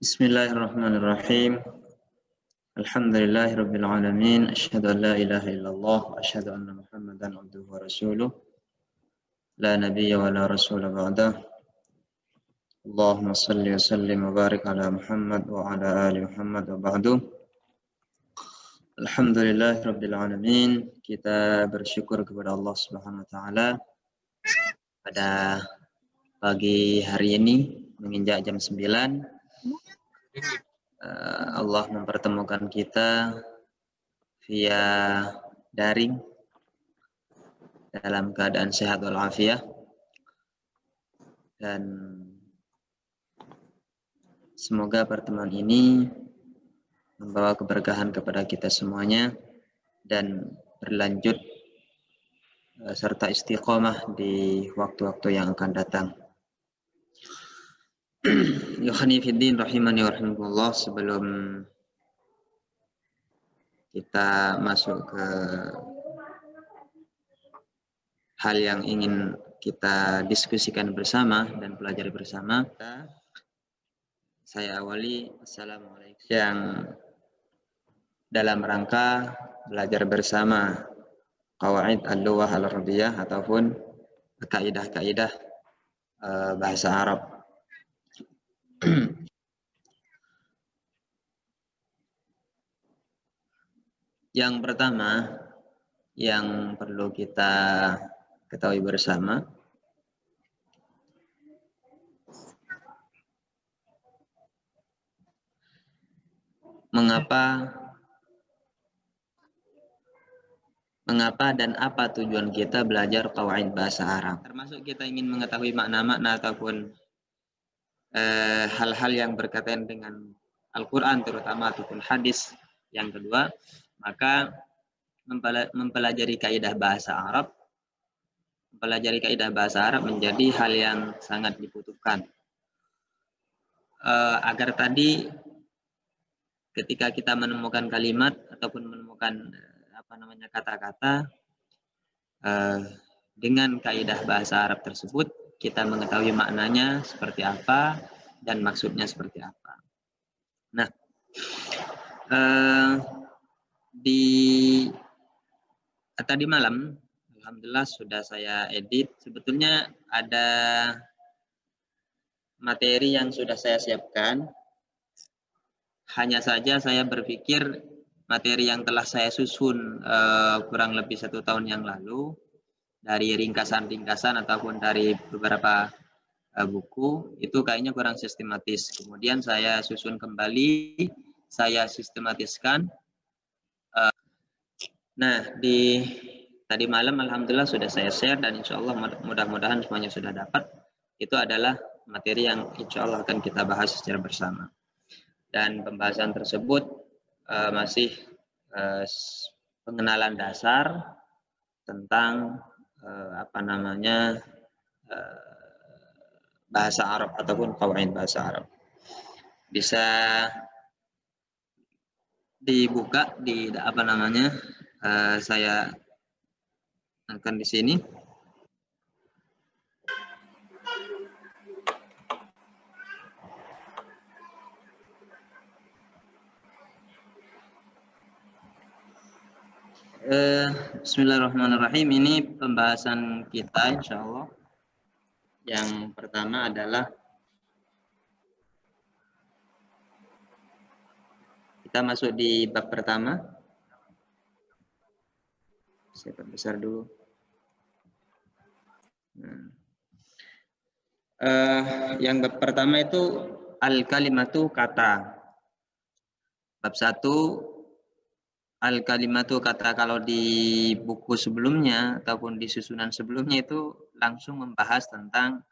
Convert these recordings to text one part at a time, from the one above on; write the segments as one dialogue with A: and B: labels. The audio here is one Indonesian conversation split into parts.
A: Bismillahirrahmanirrahim. Alhamdulillahirabbil alamin. Asyhadu an la ilaha illallah wa asyhadu anna Muhammadan abduhu wa rasuluh. La nabiyya wa la rasula ba'dah. Allahumma shalli wa sallim wa barik ala Muhammad wa ala ali Muhammad wa ba'du. Alhamdulillahirabbil alamin. Kita bersyukur kepada Allah Subhanahu wa taala pada pagi hari ini menginjak jam 9. Allah mempertemukan kita via daring dalam keadaan sehat walafiat, dan semoga pertemuan ini membawa keberkahan kepada kita semuanya dan berlanjut serta istiqomah di waktu-waktu yang akan datang. Yohani fiddin rahimani wa rahimakumullah. Sebelum kita masuk ke hal yang ingin kita diskusikan bersama dan pelajari bersama, saya awali assalamualaikum yang dalam rangka belajar bersama qawaid al-lughah al-arabiyah ataupun kaidah-kaidah bahasa Arab. Yang pertama yang perlu kita ketahui bersama, mengapa dan apa tujuan kita belajar qawaid bahasa Arab. Termasuk kita ingin mengetahui makna-makna ataupun hal-hal yang berkaitan dengan Al-Quran terutama ataupun hadis. Yang kedua, maka mempelajari kaidah bahasa Arab menjadi hal yang sangat dibutuhkan, agar tadi ketika kita menemukan kalimat ataupun menemukan kata-kata dengan kaidah bahasa Arab tersebut, kita mengetahui maknanya seperti apa dan maksudnya seperti apa. Nah, tadi malam alhamdulillah sudah saya edit. Sebetulnya ada materi yang sudah saya siapkan, hanya saja saya berpikir materi yang telah saya susun kurang lebih 1 tahun yang lalu dari ringkasan-ringkasan ataupun dari beberapa buku itu kayaknya kurang sistematis. Kemudian saya susun kembali, saya sistematiskan. Nah, tadi malam alhamdulillah sudah saya share dan insya Allah mudah-mudahan semuanya sudah dapat. Itu adalah materi yang insya Allah akan kita bahas secara bersama. Dan pembahasan tersebut masih pengenalan dasar tentang bahasa Arab ataupun qawaid bahasa Arab. Bisa dibuka di saya akan di sini. Bismillahirrahmanirrahim. Ini pembahasan kita insya Allah. Yang pertama adalah kita masuk di bab pertama. Saya perbesar dulu. Yang bab pertama itu al-kalimatu kata. Bab 1 al-kalimatu kata. Kalau di buku sebelumnya ataupun di susunan sebelumnya itu langsung membahas tentang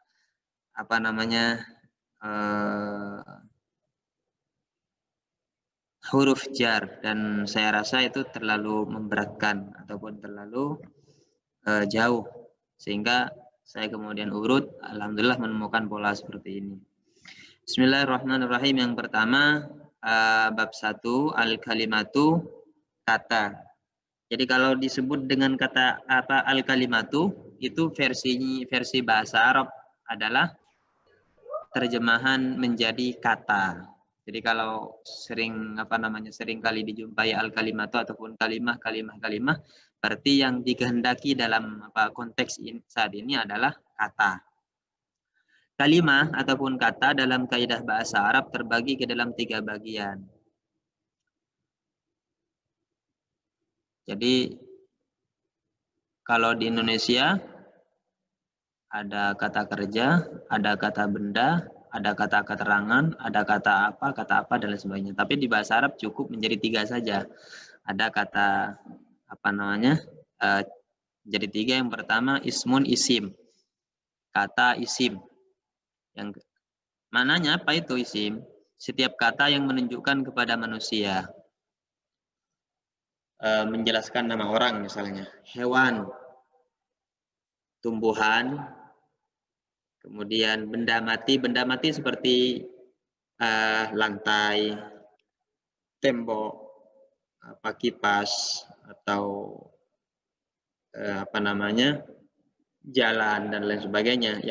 A: huruf jar, dan saya rasa itu terlalu memberatkan ataupun terlalu jauh, sehingga saya kemudian urut, alhamdulillah menemukan pola seperti ini. Bismillahirrahmanirrahim. Yang pertama bab 1 al-kalimatu kata. Jadi kalau disebut dengan kata al-kalimatu itu versi bahasa Arab adalah terjemahan menjadi kata. Jadi kalau sering sering kali dijumpai al-kalimatu ataupun kalimah, berarti yang dikehendaki dalam konteks saat ini adalah kata. Kalimah ataupun kata dalam kaidah bahasa Arab terbagi ke dalam 3 bagian. Jadi kalau di Indonesia ada kata kerja, ada kata benda, ada kata keterangan, ada kata apa, dan lain sebagainya. Tapi di bahasa Arab cukup menjadi 3 saja. Ada kata jadi 3. Yang pertama ismun isim, kata isim. Yang mananya apa itu isim? Setiap kata yang menunjukkan kepada manusia, menjelaskan nama orang misalnya, hewan, tumbuhan, kemudian benda mati seperti lantai, tembok, kipas, atau jalan dan lain sebagainya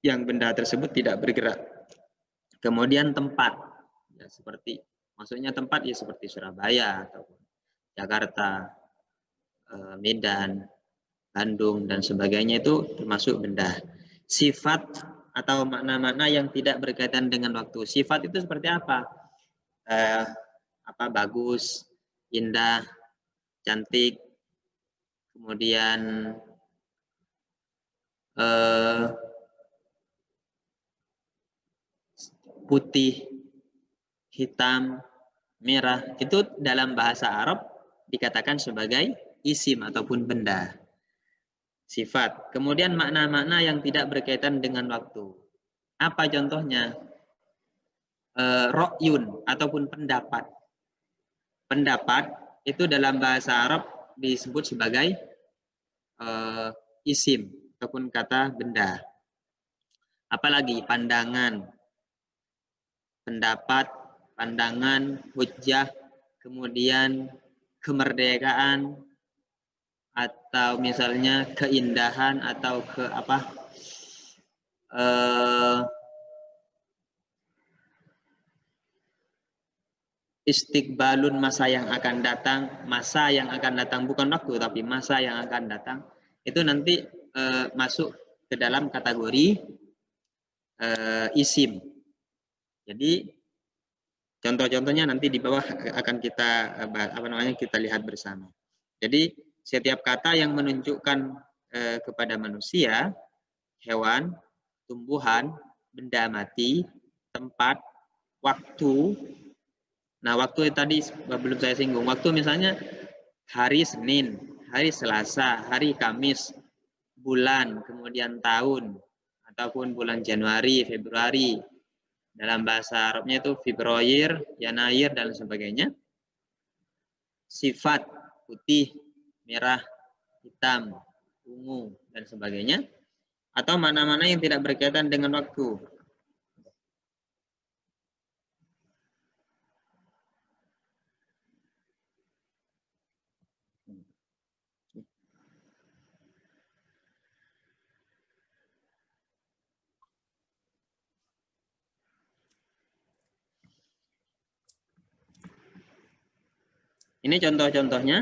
A: yang benda tersebut tidak bergerak. Kemudian tempat, ya maksudnya tempat ya seperti Surabaya atau Jakarta, Medan, Bandung dan sebagainya itu termasuk benda. Sifat atau makna-makna yang tidak berkaitan dengan waktu. Sifat itu seperti apa? Bagus, indah, cantik, kemudian putih, hitam, merah. Itu dalam bahasa Arab dikatakan sebagai isim ataupun benda. Sifat. Kemudian makna-makna yang tidak berkaitan dengan waktu. Apa contohnya? Ro'yun ataupun pendapat. Pendapat itu dalam bahasa Arab disebut sebagai isim ataupun kata benda. Apalagi pandangan, pendapat, pandangan, hujjah, kemudian kemerdekaan, atau misalnya keindahan atau istiqbalun, masa yang akan datang bukan waktu tapi masa yang akan datang, itu nanti masuk ke dalam kategori isim. Jadi contoh-contohnya nanti di bawah akan kita lihat bersama. Jadi setiap kata yang menunjukkan kepada manusia, hewan, tumbuhan, benda mati, tempat, waktu. Nah, waktu tadi belum saya singgung. Waktu misalnya hari Senin, hari Selasa, hari Kamis, bulan, kemudian tahun, ataupun bulan Januari, Februari. Dalam bahasa Arabnya itu Februari, Yanair, dan sebagainya. Sifat, putih, merah, hitam, ungu, dan sebagainya. Atau mana-mana yang tidak berkaitan dengan waktu. Ini contoh-contohnya.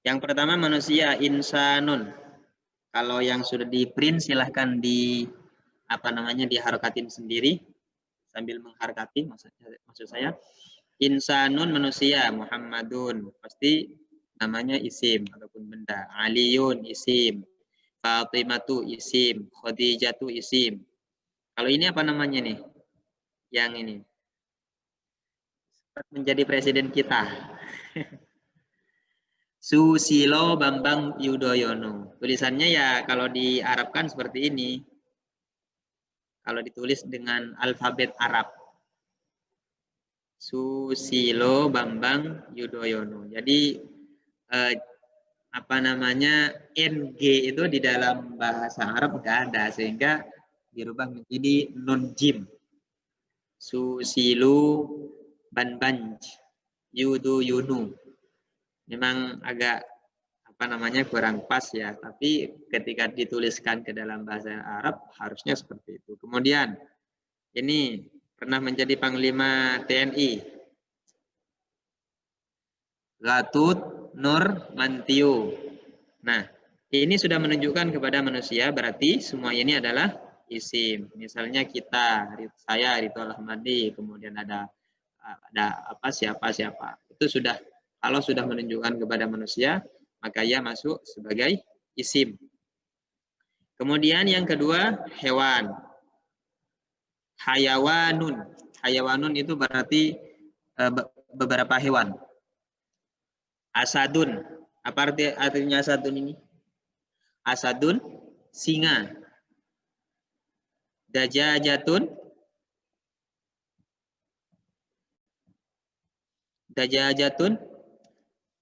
A: Yang pertama manusia, insanun. Kalau yang sudah di print silahkan diharakatin sendiri sambil mengharakati, maksud saya. Insanun manusia, Muhammadun pasti namanya isim ataupun benda. Aliyun isim, Fatimatu isim, Khadijatu isim. Kalau ini apa namanya nih? Yang ini menjadi presiden kita. Susilo Bambang Yudhoyono. Tulisannya ya kalau diarabkan seperti ini. Kalau ditulis dengan alfabet Arab. Susilo Bambang Yudhoyono. Jadi NG itu di dalam bahasa Arab nggak ada, sehingga dirubah menjadi non jim. Susilo Banbanj Yudhoyono. Memang agak kurang pas ya, tapi ketika dituliskan ke dalam bahasa Arab harusnya seperti itu. Kemudian Ini pernah menjadi Panglima TNI. Gatut Nurmantio. Nah, ini sudah menunjukkan kepada manusia, berarti semua ini adalah isim. Misalnya kita, saya Ritual Ahmadi, kemudian ada apa siapa. Itu sudah, kalau sudah menunjukkan kepada manusia, maka ia masuk sebagai isim. Kemudian yang kedua, hewan. Hayawanun. Hayawanun itu berarti beberapa hewan. Asadun. Apa artinya asadun ini? Asadun, singa. Dajajatun,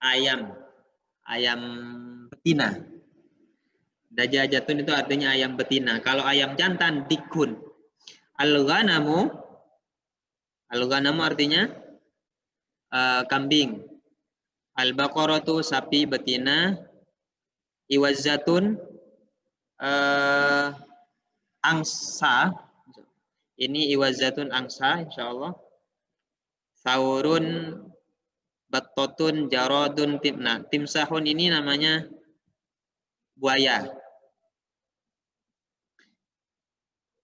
A: ayam. Ayam betina. Dajajatun itu artinya ayam betina. Kalau ayam jantan, dikun. Al-ghanamu artinya kambing. Al-baqaratu, sapi betina. Iwazzatun, angsa. Ini iwazzatun angsa, insyaallah. Saurun, battotun, jarodun, timna. Timsahun ini namanya buaya.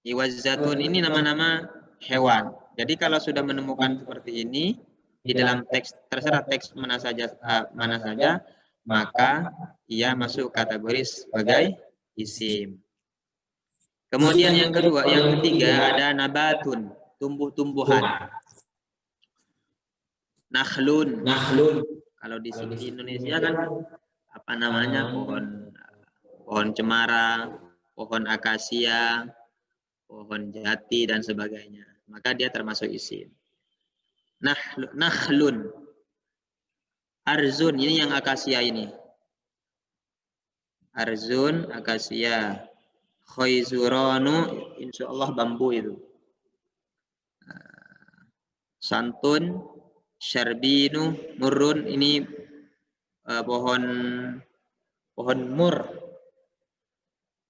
A: Iwazzatun ini nama-nama hewan. Jadi kalau sudah menemukan seperti ini di dalam teks, terserah teks mana saja, maka ia masuk kategori sebagai isim. Kemudian yang ketiga ada nabatun, tumbuh-tumbuhan. Nakhlun. Kalau di Indonesia kan apa namanya, pohon cemara, pohon akasia, pohon jati dan sebagainya. Maka dia termasuk isim. Nakhlun. Arzun, ini yang akasia ini. Arzun, akasia. Khoizuranu, insyaallah bambu itu. Santun, syarbinu, murrun, ini pohon mur.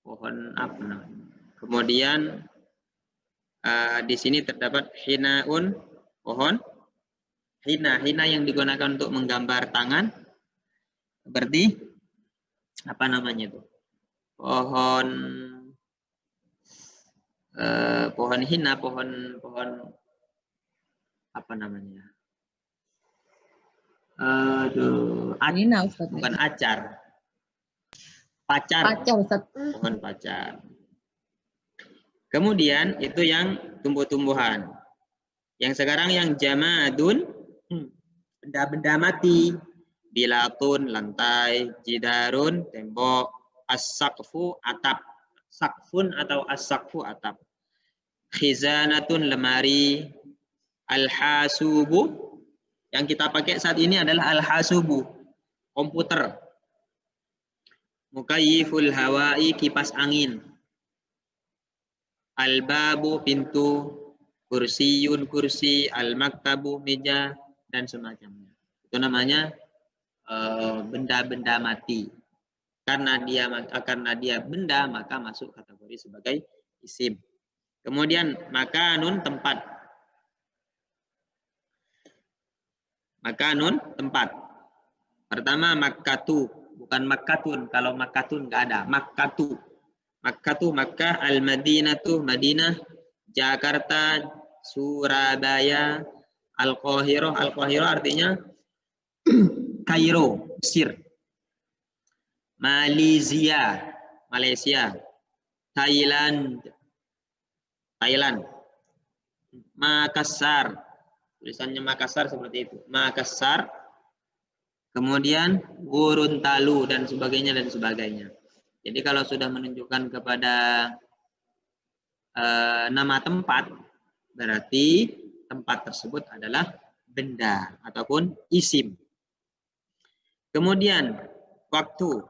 A: Pohon apa namanya? Kemudian di sini terdapat hinaun, pohon hina yang digunakan untuk menggambar tangan. Berarti apa namanya itu? Pohon hina, pohon apa namanya? Bukan acar. Pacar. Pohon pacar. Kemudian itu yang tumbuh-tumbuhan. Yang sekarang yang jamadun, benda-benda mati. Bilatun, lantai. Jidarun, tembok. As-saqfu, atap. Sakfun atau as-saqfu, atap. Khizanatun, lemari. Al-hasubu, yang kita pakai saat ini adalah al-hasubu, komputer. Mukayyiful hawai, kipas angin. Al-babu, pintu. Kursiyun, kursi. Al-maktabu, meja, dan semacamnya. Itu namanya benda-benda mati. Karena dia benda, maka masuk kategori sebagai isim. Kemudian makanun, tempat. Makanun, tempat. Pertama makkatu, bukan makkatun. Kalau makkatun nggak ada. Makkatu. Makkatu, Makkah. Al-Madinatu, Madinah. Jakarta, Surabaya. Al-Qahirah. Al-Qahirah artinya Kairo, Mesir. Malaysia, Malaysia. Thailand. Makassar. Tulisannya Makassar seperti itu. Makassar. Kemudian Gorontalo dan sebagainya. Jadi kalau sudah menunjukkan kepada nama tempat, berarti tempat tersebut adalah benda ataupun isim. Kemudian waktu,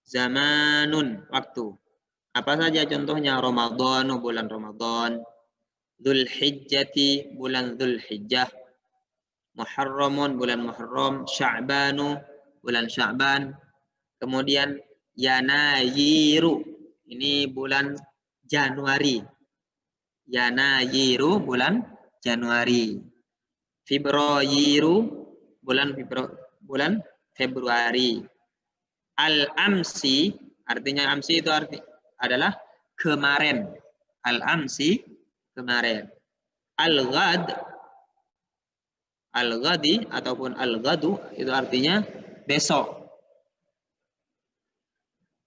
A: zamanun, waktu. Apa saja contohnya? Ramadhanu, bulan Ramadan. Dzulhijjati, bulan Dzulhijjah. Muharramun, bulan Muharram. Sya'banu, bulan Sya'ban. Kemudian Yanayiru, ini bulan Januari. Yanayiru bulan Januari. Februari bulan Februari. Al-amsi artinya amsi itu adalah kemarin. Al-amsi kemarin. Al-ghadi ataupun al-ghadu itu artinya besok.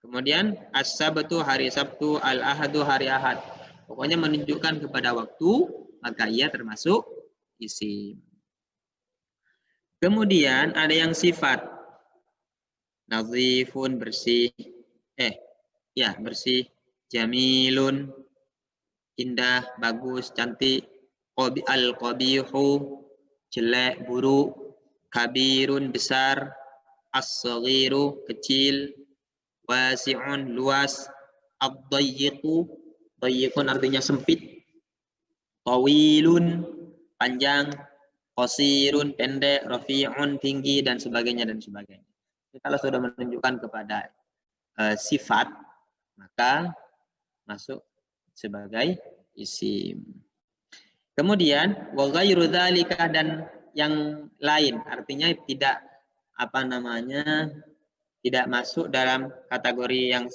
A: Kemudian as-sabtu hari Sabtu, al-ahadu hari Ahad. Pokoknya menunjukkan kepada waktu, maka ia termasuk isim. Kemudian ada yang sifat. Nazifun bersih. Bersih. Jamilun indah, bagus, cantik. Al-qabihu jelek, buruk. Kabirun besar. As-saghiru kecil. Wasi'un luas. Ad-dayyiqu dayyiqun artinya sempit. Tawilun panjang. Qasirun pendek. Rafi'un tinggi dan sebagainya dan sebagainya. Jadi, kalau sudah menunjukkan kepada sifat, maka masuk sebagai isim. Kemudian wa ghairu dzalika dan yang lain, artinya tidak tidak masuk dalam kategori yang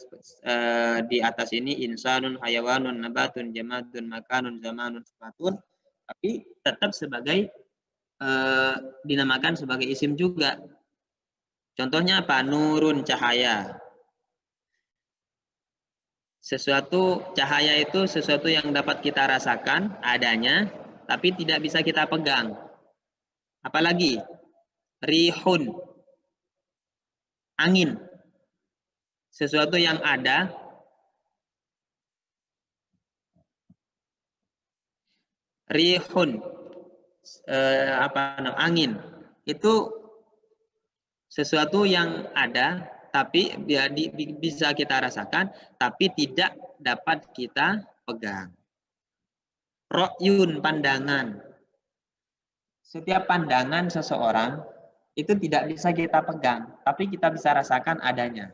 A: di atas ini, insanun, hayawanun, nabatun, jamadun, makanun, zamanun, sifatun, tapi tetap sebagai dinamakan sebagai isim juga. Contohnya apa? Nurun, cahaya. Cahaya itu sesuatu yang dapat kita rasakan adanya, tapi tidak bisa kita pegang. Apalagi rihun, angin, sesuatu yang ada rihun, angin itu sesuatu yang ada tapi bisa kita rasakan tapi tidak dapat kita pegang. Ro'yun, pandangan. Setiap pandangan seseorang itu tidak bisa kita pegang, tapi kita bisa rasakan adanya.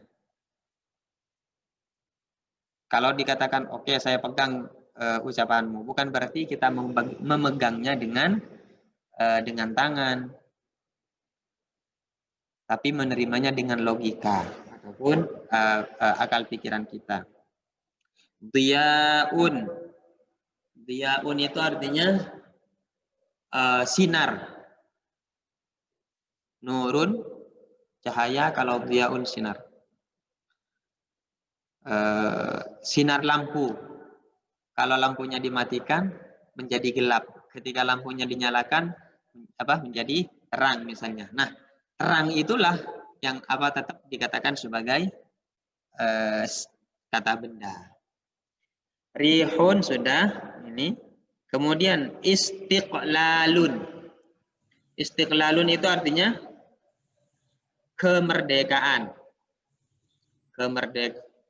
A: Kalau dikatakan, oke, saya pegang ucapanmu, bukan berarti kita memegangnya dengan tangan, tapi menerimanya dengan logika ataupun akal pikiran kita. Diyaun itu artinya sinar. Nurun cahaya, kalau diyaun sinar. Sinar lampu, kalau lampunya dimatikan menjadi gelap, ketika lampunya dinyalakan menjadi terang misalnya. Nah, terang itulah yang tetap dikatakan sebagai kata benda. Rihun sudah ini. Kemudian istiqlalun. Istiqlalun itu artinya kemerdekaan.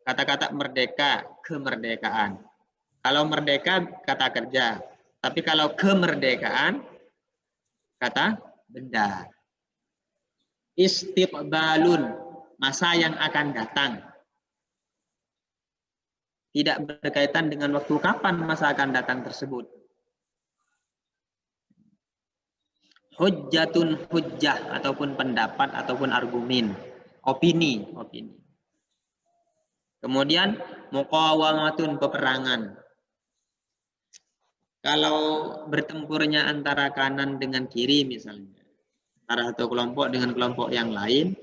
A: Kata-kata merdeka, kemerdekaan. Kalau merdeka kata kerja, tapi kalau kemerdekaan kata benda. Istiqbalun, masa yang akan datang. Tidak berkaitan dengan waktu kapan masa akan datang tersebut. Hujjatun, hujjah ataupun pendapat ataupun argumen, opini. Kemudian muqawamatun, peperangan. Kalau bertempurnya antara kanan dengan kiri misalnya, antara satu kelompok dengan kelompok yang lain,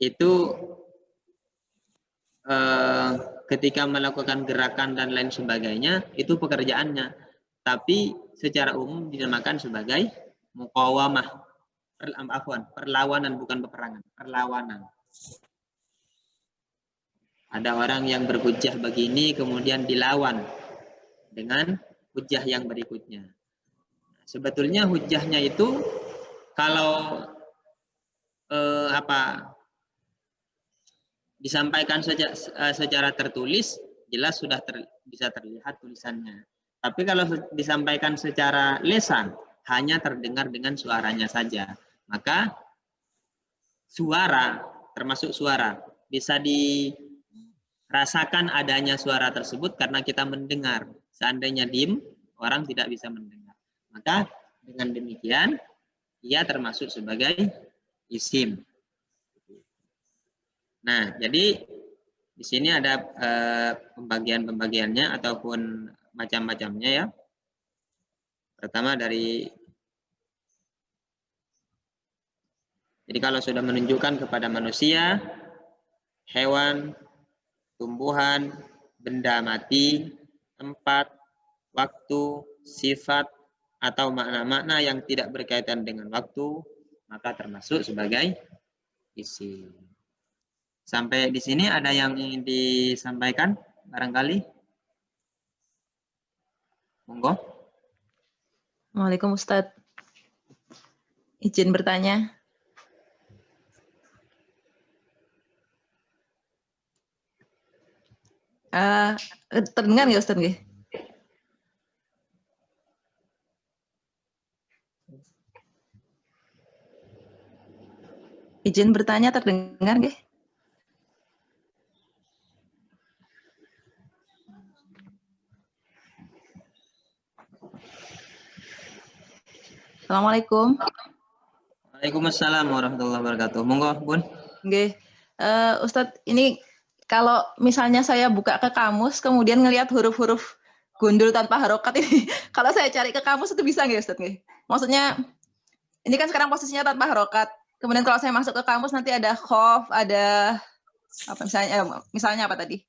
A: itu ketika melakukan gerakan dan lain sebagainya, itu pekerjaannya. Tapi secara umum dinamakan sebagai muqawamah. Perlawanan, bukan peperangan. Perlawanan. Ada orang yang berhujjah begini, kemudian dilawan dengan hujjah yang berikutnya. Sebetulnya hujjahnya itu kalau disampaikan secara tertulis, jelas sudah bisa terlihat tulisannya. Tapi kalau disampaikan secara lisan, hanya terdengar dengan suaranya saja. Maka suara, termasuk suara, bisa dirasakan adanya suara tersebut karena kita mendengar. Seandainya diem, orang tidak bisa mendengar. Maka dengan demikian, ia termasuk sebagai isim. Nah, jadi di sini ada pembagian-pembagiannya ataupun macam-macamnya ya. Pertama jadi kalau sudah menunjukkan kepada manusia, hewan, tumbuhan, benda mati, tempat, waktu, sifat, atau makna-makna yang tidak berkaitan dengan waktu, maka termasuk sebagai isim. Sampai di sini ada yang ingin disampaikan barangkali? Monggo.
B: Waalaikumsalam Ustadz. Izin bertanya. Terdengar nggak Ustadz? Nggih? Izin bertanya terdengar nggih? Assalamualaikum.
A: Waalaikumsalam warahmatullahi wabarakatuh. Monggo, Bun.
B: Nggih. Ustadz, ini kalau misalnya saya buka ke kamus, kemudian ngelihat huruf-huruf gundul tanpa harokat ini, kalau saya cari ke kamus itu bisa nggak Ustadz? Nggih? Maksudnya, ini kan sekarang posisinya tanpa harokat. Kemudian kalau saya masuk ke kamus nanti ada khof, ada apa misalnya apa tadi?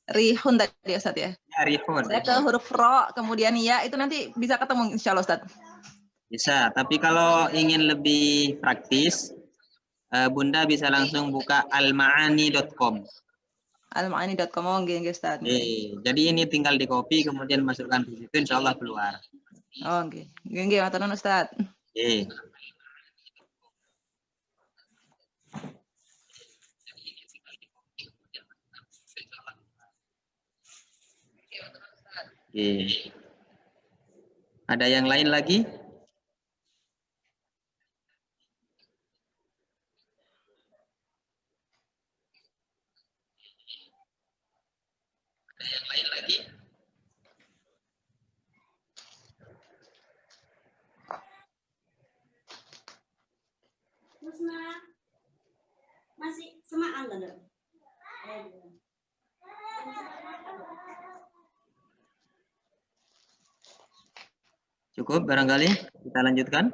B: Rihun tadi Ustadz ya?
A: Ya, Rihun.
B: Saya ke huruf ro, kemudian ya, itu nanti bisa ketemu insya Allah Ustadz.
A: Bisa, tapi kalau ingin lebih praktis, Bunda bisa langsung buka almaani.com.
B: Almaani.com, nggih Ustaz.
A: Jadi ini tinggal di copy kemudian masukkan di situ, insya Allah keluar.
B: Oh, nggih. Nggih, matur nuwun Ustaz.
A: Ada yang lain lagi? Ada yang lain lagi?
C: Masih semaan enggak?
A: Cukup barangkali kita lanjutkan.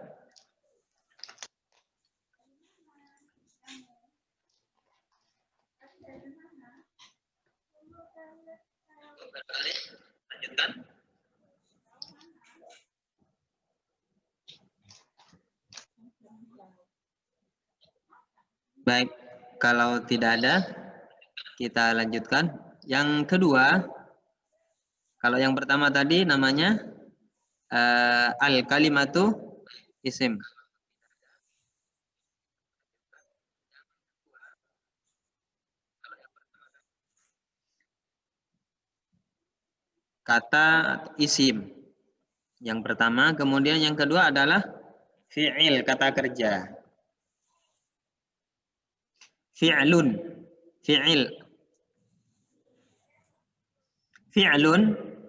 A: Lanjutkan. Baik, kalau tidak ada, kita lanjutkan. Yang kedua, kalau yang pertama tadi namanya al-kalimatu isim. Kata isim. Yang pertama, kemudian yang kedua adalah fi'il, kata kerja. Fi'lun, fi'il. Fi'lun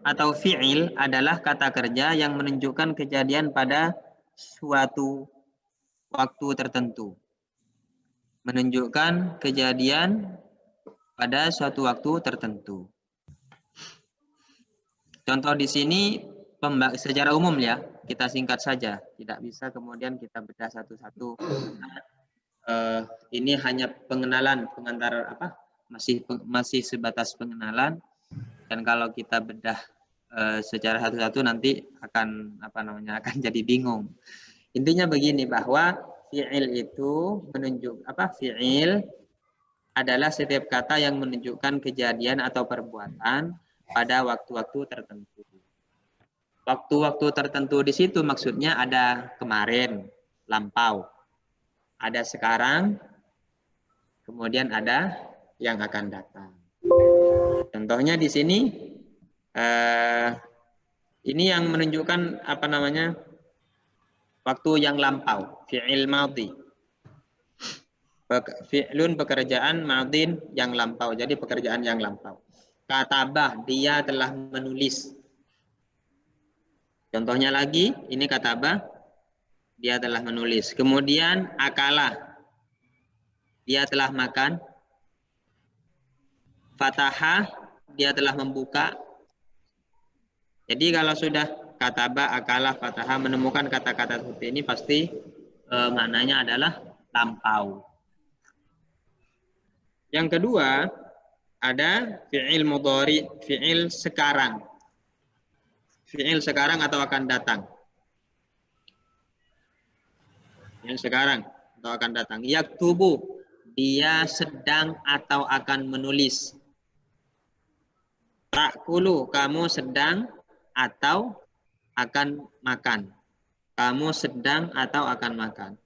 A: atau fi'il adalah kata kerja yang menunjukkan kejadian pada suatu waktu tertentu. Menunjukkan kejadian pada suatu waktu tertentu. Contoh di sini secara umum ya, kita singkat saja. Tidak bisa kemudian kita bedah satu-satu. Ini hanya pengenalan, pengantar apa? Masih sebatas pengenalan. Dan kalau kita bedah secara satu-satu nanti akan akan jadi bingung. Intinya begini, bahwa fi'il itu fi'il adalah setiap kata yang menunjukkan kejadian atau perbuatan pada waktu-waktu tertentu. Waktu-waktu tertentu di situ maksudnya ada kemarin, lampau. Ada sekarang, kemudian ada yang akan datang. Contohnya di sini, ini yang menunjukkan waktu yang lampau, fi'il madhi. Fi'lun pekerjaan, madhin yang lampau, jadi pekerjaan yang lampau. Katabah, dia telah menulis. Contohnya lagi, ini kataba, dia telah menulis. Kemudian akala, dia telah makan. Fataha, dia telah membuka. Jadi kalau sudah kataba, akala, fataha menemukan kata-kata seperti ini pasti maknanya adalah lampau. Yang kedua ada fi'il mudhari, fi'il sekarang. Fi'il sekarang atau akan datang. Fi'il sekarang atau akan datang. Yaktubu, dia sedang atau akan menulis. Ta'kulu, kamu sedang atau akan makan. Kamu sedang atau akan makan.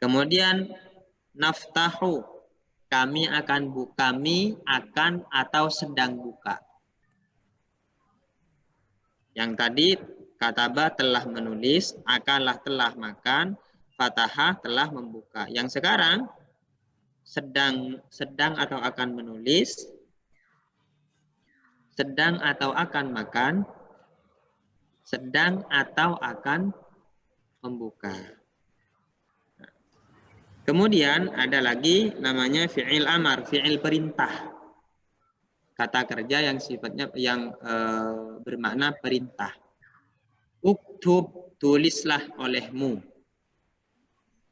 A: Kemudian naftahu, kami akan atau sedang buka. Yang tadi kataba telah menulis, akalah telah makan, fatahah telah membuka. Yang sekarang sedang atau akan menulis, sedang atau akan makan, sedang atau akan membuka. Kemudian ada lagi namanya fi'il amar, fi'il perintah. Kata kerja yang sifatnya bermakna perintah. Uktub, tulislah olehmu.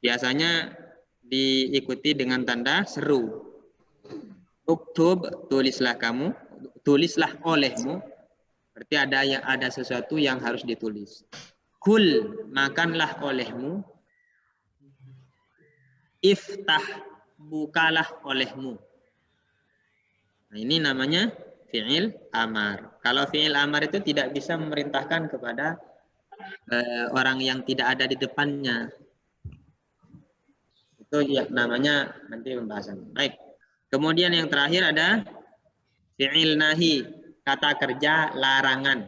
A: Biasanya diikuti dengan tanda seru. Uktub, tulislah kamu, tulislah olehmu. Berarti ada sesuatu yang harus ditulis. Kul, makanlah olehmu. Iftah, bukalah olehmu. Nah, ini namanya fi'il amar. Kalau fi'il amar itu tidak bisa memerintahkan kepada orang yang tidak ada di depannya. Itu ya namanya nanti pembahasan. Baik. Kemudian yang terakhir ada fi'il nahi, kata kerja larangan.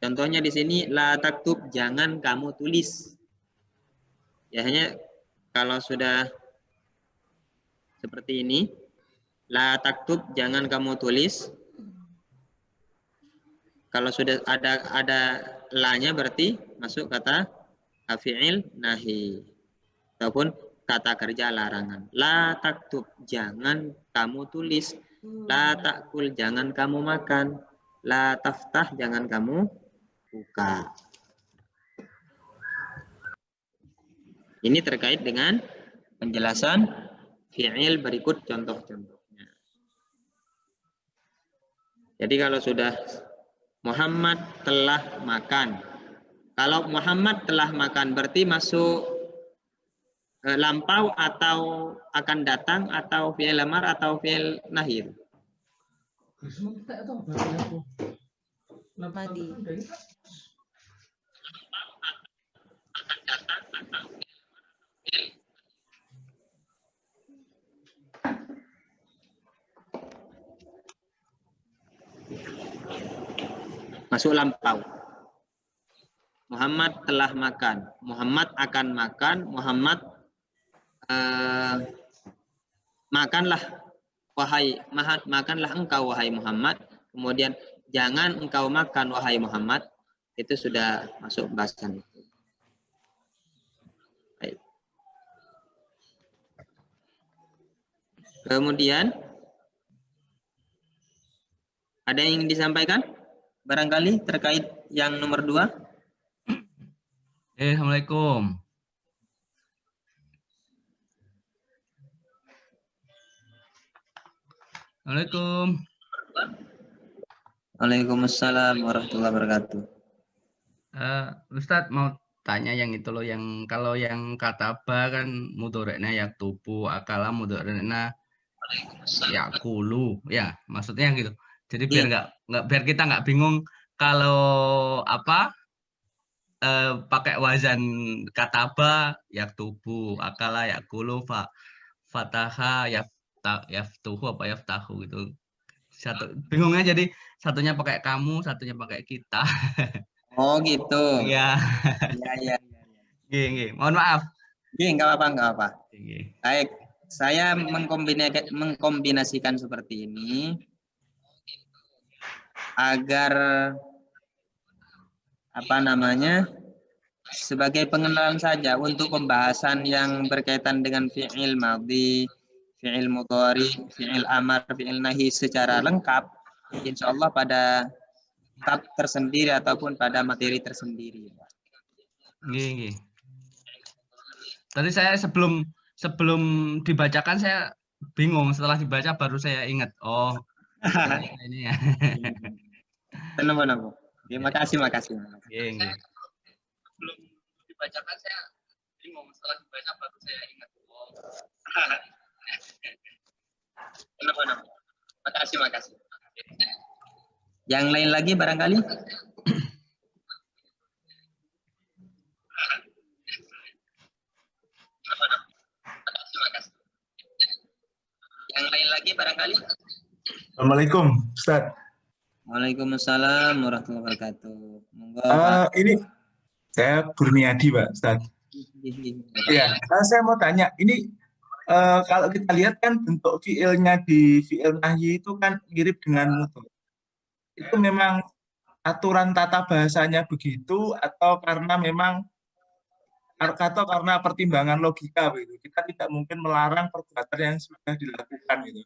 A: Contohnya di sini la taktub, jangan kamu tulis. Biasanya kalau sudah seperti ini, la taktub, jangan kamu tulis. Kalau sudah ada la-nya berarti masuk kata fi'il nahi ataupun kata kerja larangan. La taktub, jangan kamu tulis. La takul, jangan kamu makan. La taftah, jangan kamu buka. Ini terkait dengan penjelasan fi'il berikut contoh-contohnya. Jadi kalau sudah Muhammad telah makan. Kalau Muhammad telah makan berarti masuk lampau atau akan datang atau fi'il amar atau fi'il nahi.
B: Madi.
A: Masuk lampau. Muhammad telah makan. Muhammad akan makan. Muhammad makanlah makanlah engkau wahai Muhammad. Kemudian jangan engkau makan wahai Muhammad. Itu sudah masuk bahasan itu. Baik. Kemudian ada yang ingin disampaikan? Barangkali terkait yang nomor 2.
C: Assalamualaikum. Assalamualaikum.
A: Waalaikumsalam warahmatullahi wabarakatuh.
C: Ustadz mau tanya yang itu loh, yang kalau yang kataba kan mudhoreknya yaktubu, akala mudhoreknya yakulu, ya maksudnya gitu. Jadi biar biar kita nggak bingung kalau apa pakai wazan kataba yaktubu, akala yakulu, fataha yaftuhu apa yaftahu gitu. Bingungnya jadi satunya pakai kamu, satunya pakai kita.
A: Oh gitu.
C: Iya.
A: Iya.
C: Gini. Mohon maaf.
A: Nggak apa-apa.
C: Gini.
A: Baik, saya mengkombinasikan seperti ini agar apa namanya, sebagai pengenalan saja untuk pembahasan yang berkaitan dengan fi'il madhi, fi'il mudhari, fi'il amar, fi'il nahi secara lengkap, insya Allah pada bab tersendiri ataupun pada materi tersendiri.
C: Nggih. Tadi saya sebelum dibacakan saya bingung, setelah dibaca baru saya ingat. Oh, ini ya.
A: Kenapa? Makasih.
C: Nggih. Sebelum dibacakan saya bingung, setelah dibaca baru saya ingat. Oh.
A: Kenapa? Makasih. Yang lain lagi barangkali? Yang lain lagi barangkali?
D: Assalamualaikum, Ustaz.
A: Waalaikumsalam warahmatullahi wabarakatuh. Monggo, Pak.
D: Ini saya Kurniadi, Pak, Ustaz. Ya, saya mau tanya, ini kalau kita lihat kan bentuk fiilnya di fiil nahyi itu kan mirip dengan mudhari. Itu memang aturan tata bahasanya begitu atau karena memang karena pertimbangan logika begitu. Kita tidak mungkin melarang perbuatan yang sudah dilakukan gitu.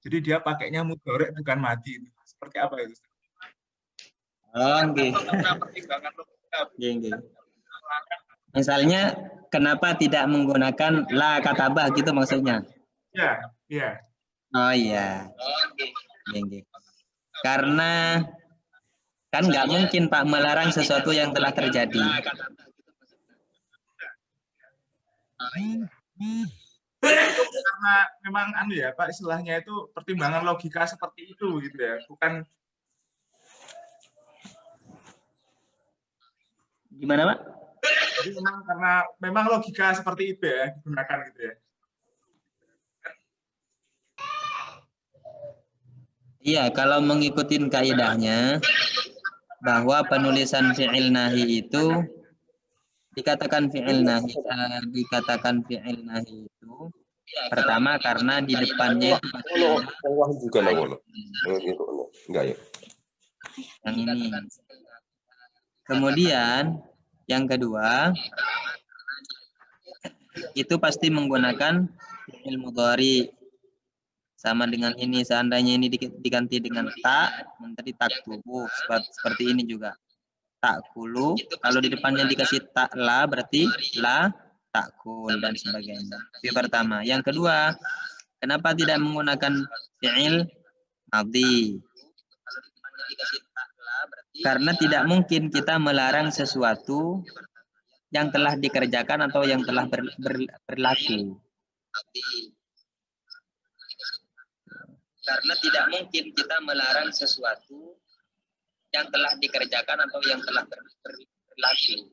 D: Jadi dia pakainya mudhari bukan madhi. Seperti apa itu?
A: Oke. Misalnya kenapa tidak menggunakan la katabah gitu maksudnya?
D: Iya.
A: Oh iya. Oke. Karena kan nggak mungkin Pak melarang sesuatu yang telah terjadi.
D: Karena memang ya Pak, istilahnya itu pertimbangan logika seperti itu gitu ya, bukan.
A: Gimana Pak?
D: Jadi memang logika seperti itu ya digunakan gitu ya.
A: Iya, kalau mengikuti kaidahnya bahwa penulisan fi'il nahi itu dikatakan fi'il nahi itu pertama karena di depannya itu pasti
E: enggak ya.
A: Yang ini. Kemudian yang kedua itu pasti menggunakan fi'il mudhari. Sama dengan ini, seandainya ini diganti dengan tak, menjadi taktubu, seperti ini juga. Takulu, kalau di depannya dikasih tak la, berarti la takul dan sebagainya. Itu pertama. Yang kedua, kenapa tidak menggunakan fi'il madhi? Karena tidak mungkin kita melarang sesuatu yang telah dikerjakan atau yang telah berlaku. Karena tidak mungkin kita melarang sesuatu yang telah dikerjakan atau yang telah berlaku.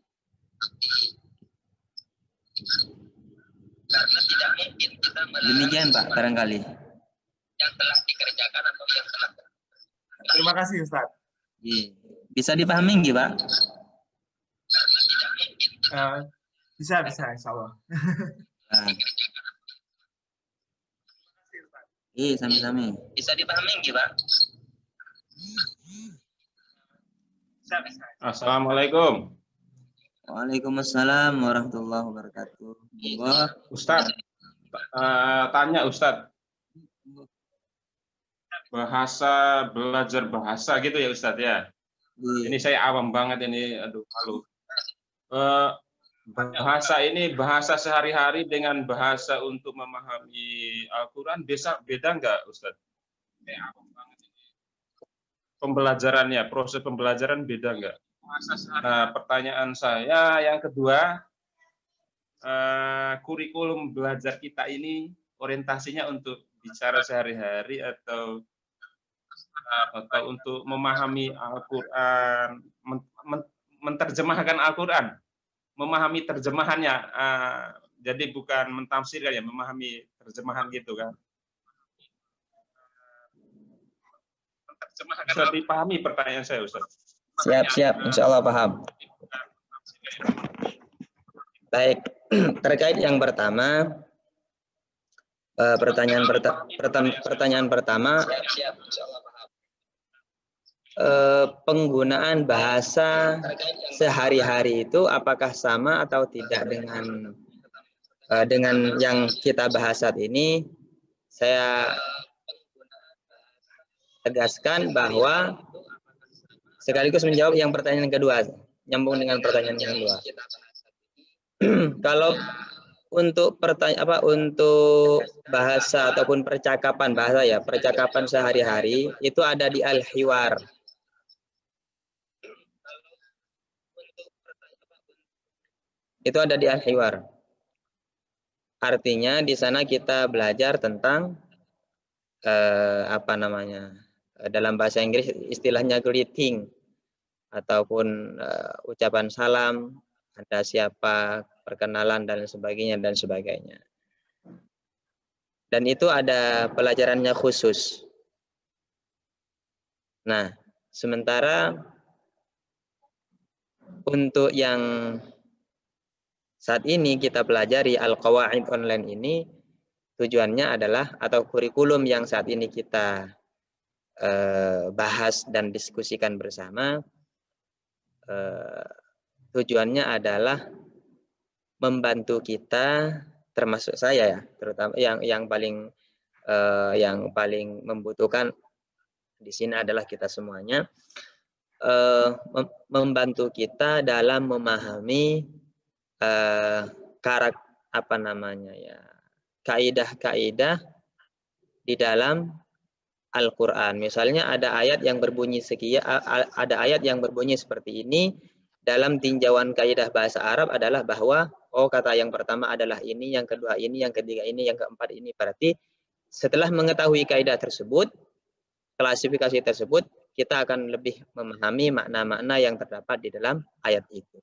A: Karena tidak mungkin kita melarang. Demikian Pak, barangkali. Yang telah dikerjakan atau yang telah berlaku.
D: Terima kasih Ustaz.
A: Bisa dipahami nggih Pak?
D: Bisa insya Allah.
A: Sami-sami. Bisa dipahami nggih Pak?
E: Assalamualaikum.
A: Waalaikumsalam warahmatullahi wabarakatuh.
E: Ustaz, tanya Ustaz. Belajar bahasa gitu ya Ustaz ya. Ini saya awam banget ini, aduh malu. Bahasa ini bahasa sehari-hari dengan bahasa untuk memahami Al-Quran beda nggak Ustaz? Pembelajarannya, proses pembelajaran beda nggak? Nah, pertanyaan saya yang kedua, kurikulum belajar kita ini orientasinya untuk bicara sehari-hari atau untuk memahami Al-Quran, menerjemahkan Al-Quran, memahami terjemahannya, jadi bukan mentafsirkan ya, memahami terjemahan gitu kan. Bisa dipahami pertanyaan saya Ustaz?
A: Siap, insya Allah paham. Baik, terkait yang pertama, pertanyaan pertama, penggunaan bahasa sehari-hari itu apakah sama atau tidak dengan yang kita bahas saat ini. Saya tegaskan bahwa sekaligus menjawab yang pertanyaan kedua, nyambung dengan pertanyaan yang kedua. Kalau untuk untuk bahasa ataupun percakapan bahasa ya, percakapan sehari-hari itu ada di al-hiwar. Itu ada di al-hiwar. Artinya di sana kita belajar tentang dalam bahasa Inggris istilahnya greeting ataupun ucapan salam, ada siapa, perkenalan dan sebagainya dan sebagainya. Dan itu ada pelajarannya khusus. Nah, sementara untuk yang saat ini kita pelajari Al-Qawaid online ini tujuannya adalah atau kurikulum yang saat ini kita bahas dan diskusikan bersama tujuannya adalah membantu kita, termasuk saya ya, terutama yang paling membutuhkan di sini adalah kita semuanya, membantu kita dalam memahami kaidah-kaidah di dalam Al-Quran. Misalnya ada ayat yang berbunyi seperti ini. Dalam tinjauan kaidah bahasa Arab adalah bahwa kata yang pertama adalah ini, yang kedua ini, yang ketiga ini, yang keempat ini. Berarti setelah mengetahui kaidah tersebut, klasifikasi tersebut, kita akan lebih memahami makna-makna yang terdapat di dalam ayat itu.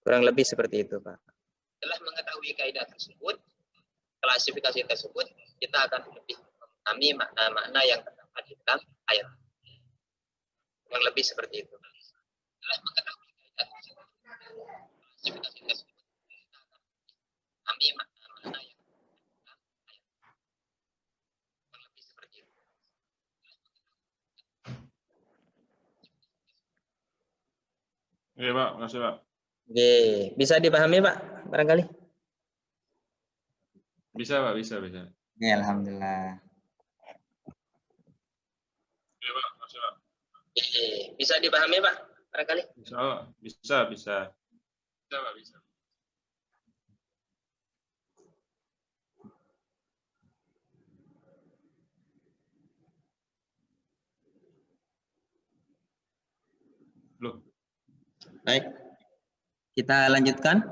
A: Kurang lebih seperti itu, Pak. Setelah mengetahui kaidah tersebut, klasifikasi tersebut, kita akan lebih memahami makna-makna yang terdapat di dalam ayat. Kurang lebih seperti itu. Setelah mengetahui kaidah tersebut, klasifikasi tersebut, kita akan memahami makna-makna yang terdapat di dalam ayat. Kurang lebih seperti itu.
E: Iya, Pak. Makasih, Pak.
A: Oke, bisa dipahami, Pak, barangkali?
E: Bisa, Pak. Bisa.
A: Oke, alhamdulillah.
E: Iya, Pak. Makasih, Pak.
A: Oke, bisa dipahami, Pak, barangkali?
E: Bisa, Pak. Bisa, Pak. Bisa. Loh.
A: Baik. Kita lanjutkan.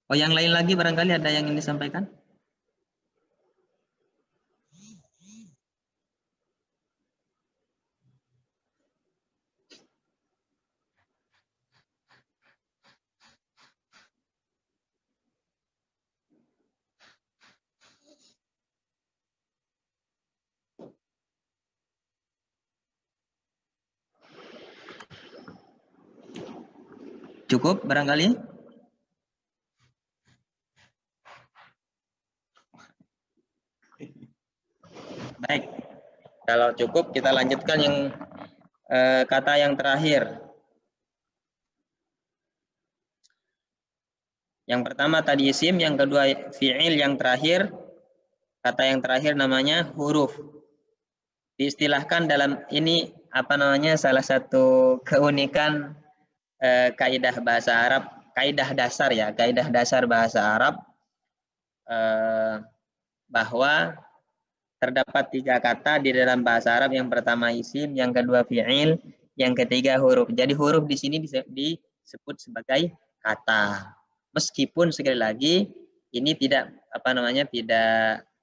A: Yang lain lagi barangkali ada yang ingin disampaikan? Cukup barangkali? Baik. Kalau cukup kita lanjutkan yang kata yang terakhir. Yang pertama tadi isim, yang kedua fi'il, yang terakhir kata yang terakhir namanya huruf. Diistilahkan dalam ini salah satu keunikan kaidah bahasa Arab, kaidah dasar ya, kaidah dasar bahasa Arab bahwa terdapat 3 kata di dalam bahasa Arab. Yang pertama isim, yang kedua fi'il, yang ketiga huruf. Jadi huruf di sini disebut sebagai kata. Meskipun sekali lagi ini tidak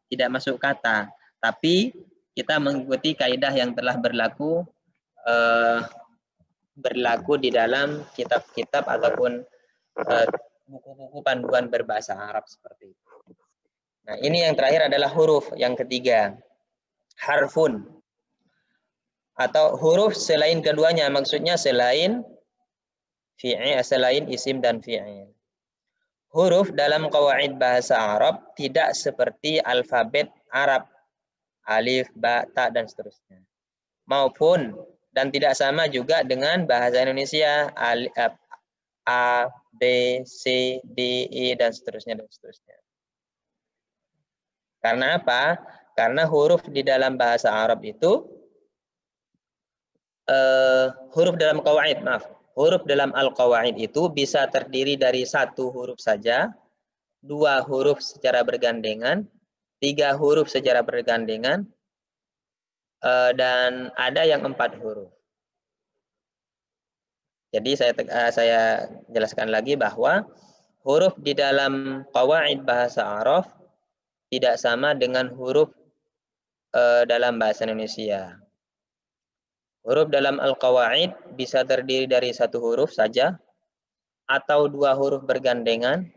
A: tidak masuk kata, tapi kita mengikuti kaidah yang telah berlaku di dalam kitab-kitab ataupun buku-buku panduan berbahasa Arab seperti itu. Nah, ini yang terakhir adalah huruf, yang ketiga harfun atau huruf selain keduanya, maksudnya selain fi'il, selain isim dan fi'il. Huruf dalam qawaid bahasa Arab tidak seperti alfabet Arab, alif, ba, ta, dan seterusnya. maupun dan tidak sama juga dengan bahasa Indonesia A, B, C, D, E dan seterusnya dan seterusnya. Karena apa? Karena huruf di dalam bahasa Arab itu huruf dalam qawaid, huruf dalam al-qawaid itu bisa terdiri dari satu huruf saja, dua huruf secara bergandengan, tiga huruf secara bergandengan, dan ada yang 4 huruf. Jadi saya jelaskan lagi bahwa huruf di dalam qawaid bahasa Arab tidak sama dengan huruf dalam bahasa Indonesia. Huruf dalam al-qawaid bisa terdiri dari satu huruf saja atau dua huruf bergandengan.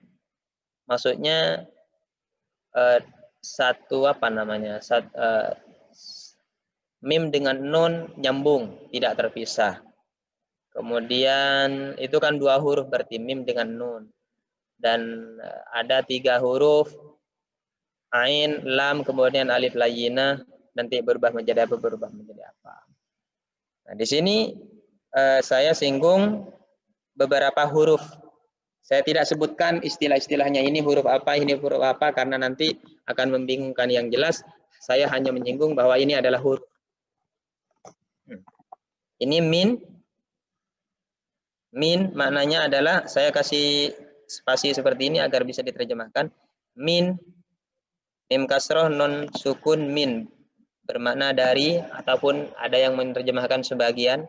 A: Maksudnya mim dengan nun nyambung, tidak terpisah. Kemudian itu kan dua huruf berarti mim dengan nun. Dan ada 3 huruf, ain, lam, kemudian alif layyinah, nanti berubah menjadi apa, berubah menjadi apa. Nah, di sini saya singgung beberapa huruf. Saya tidak sebutkan istilah-istilahnya, ini huruf apa, ini huruf apa, karena nanti akan membingungkan. Yang jelas, saya hanya menyinggung bahwa ini adalah huruf. Ini min. Min maknanya adalah, saya kasih spasi seperti ini agar bisa diterjemahkan. Min, mim kasroh, non sukun, min. Bermakna dari, ataupun ada yang menerjemahkan sebagian.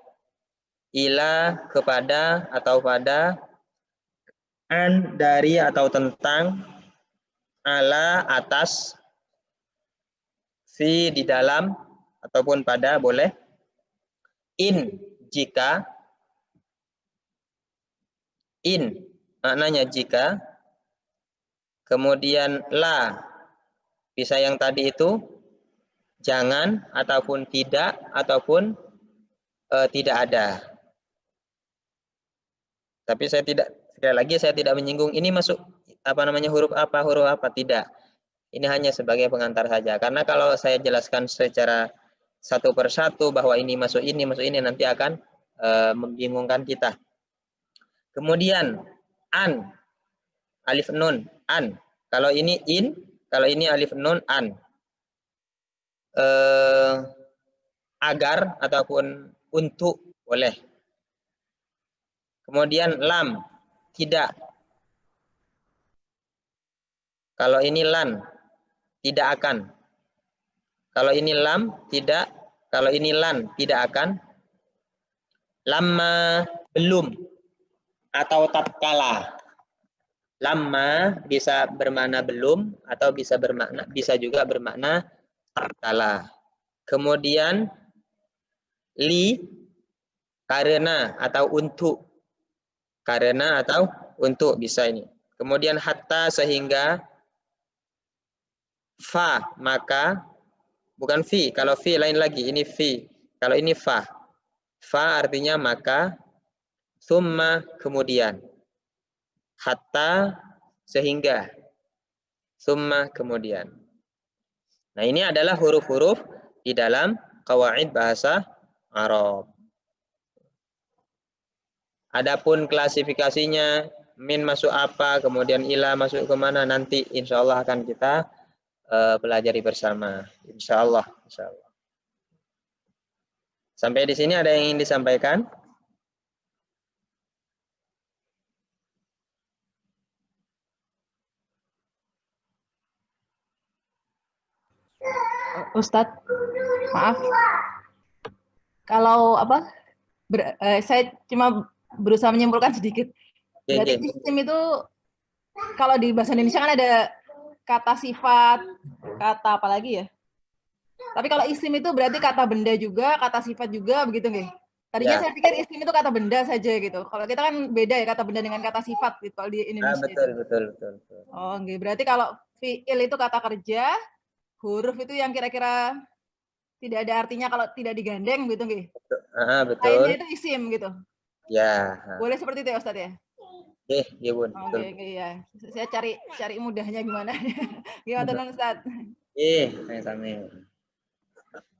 A: Ila, kepada atau pada. An, dari atau tentang. Ala, atas. Fi, di dalam ataupun pada, boleh. In, jika. In, maknanya jika. Kemudian la, bisa yang tadi itu jangan, ataupun tidak, ataupun tidak ada. Tapi sekali lagi saya tidak menyinggung ini masuk huruf apa, tidak. Ini hanya sebagai pengantar saja. Karena kalau saya jelaskan secara satu persatu bahwa ini masuk ini nanti akan membingungkan kita. Kemudian an, alif nun, an. Kalau ini in, kalau ini alif nun, an. Agar ataupun untuk, boleh. Kemudian lam, tidak. Kalau ini lan, tidak akan. Kalau ini lam, tidak. Kalau ini lan, tidak akan. Lama, belum. Atau tatkala. Lama bisa bermakna belum, atau bisa juga bermakna tatkala. Kemudian li, karena atau untuk. Karena atau untuk, bisa ini. Kemudian hatta, sehingga. Fa, maka. Bukan fi, kalau fi lain lagi, ini fi. Kalau ini fa. Fa artinya maka. Summa, kemudian. Hatta, sehingga. Summa, kemudian. Nah, ini adalah huruf-huruf di dalam qawaid bahasa Arab. Adapun klasifikasinya, min masuk apa, kemudian ila masuk kemana, nanti insya Allah akan kita pelajari bersama. Insya Allah. Sampai di sini ada yang ingin disampaikan?
B: Ustadz, maaf. Kalau saya cuma berusaha menyimpulkan sedikit. Berarti isim itu kalau di bahasa Indonesia kan ada kata sifat, kata apa lagi ya? Tapi kalau isim itu berarti kata benda juga, kata sifat juga, begitu nggih? Tadinya saya pikir isim itu kata benda saja gitu. Kalau kita kan beda ya, kata benda dengan kata sifat gitu kalau di Indonesia.
A: Betul.
B: Oh, nggih. Berarti kalau fi'il itu kata kerja, huruf itu yang kira-kira tidak ada artinya kalau tidak digandeng gitu nggih?
A: Betul.
B: Lainnya itu isim gitu.
A: Ya.
B: Boleh seperti itu ya Ustadz ya?
A: Iya, Bun.
B: Oke, ya. Saya cari mudahnya gimana. Gimana Ustadz?
A: Sama.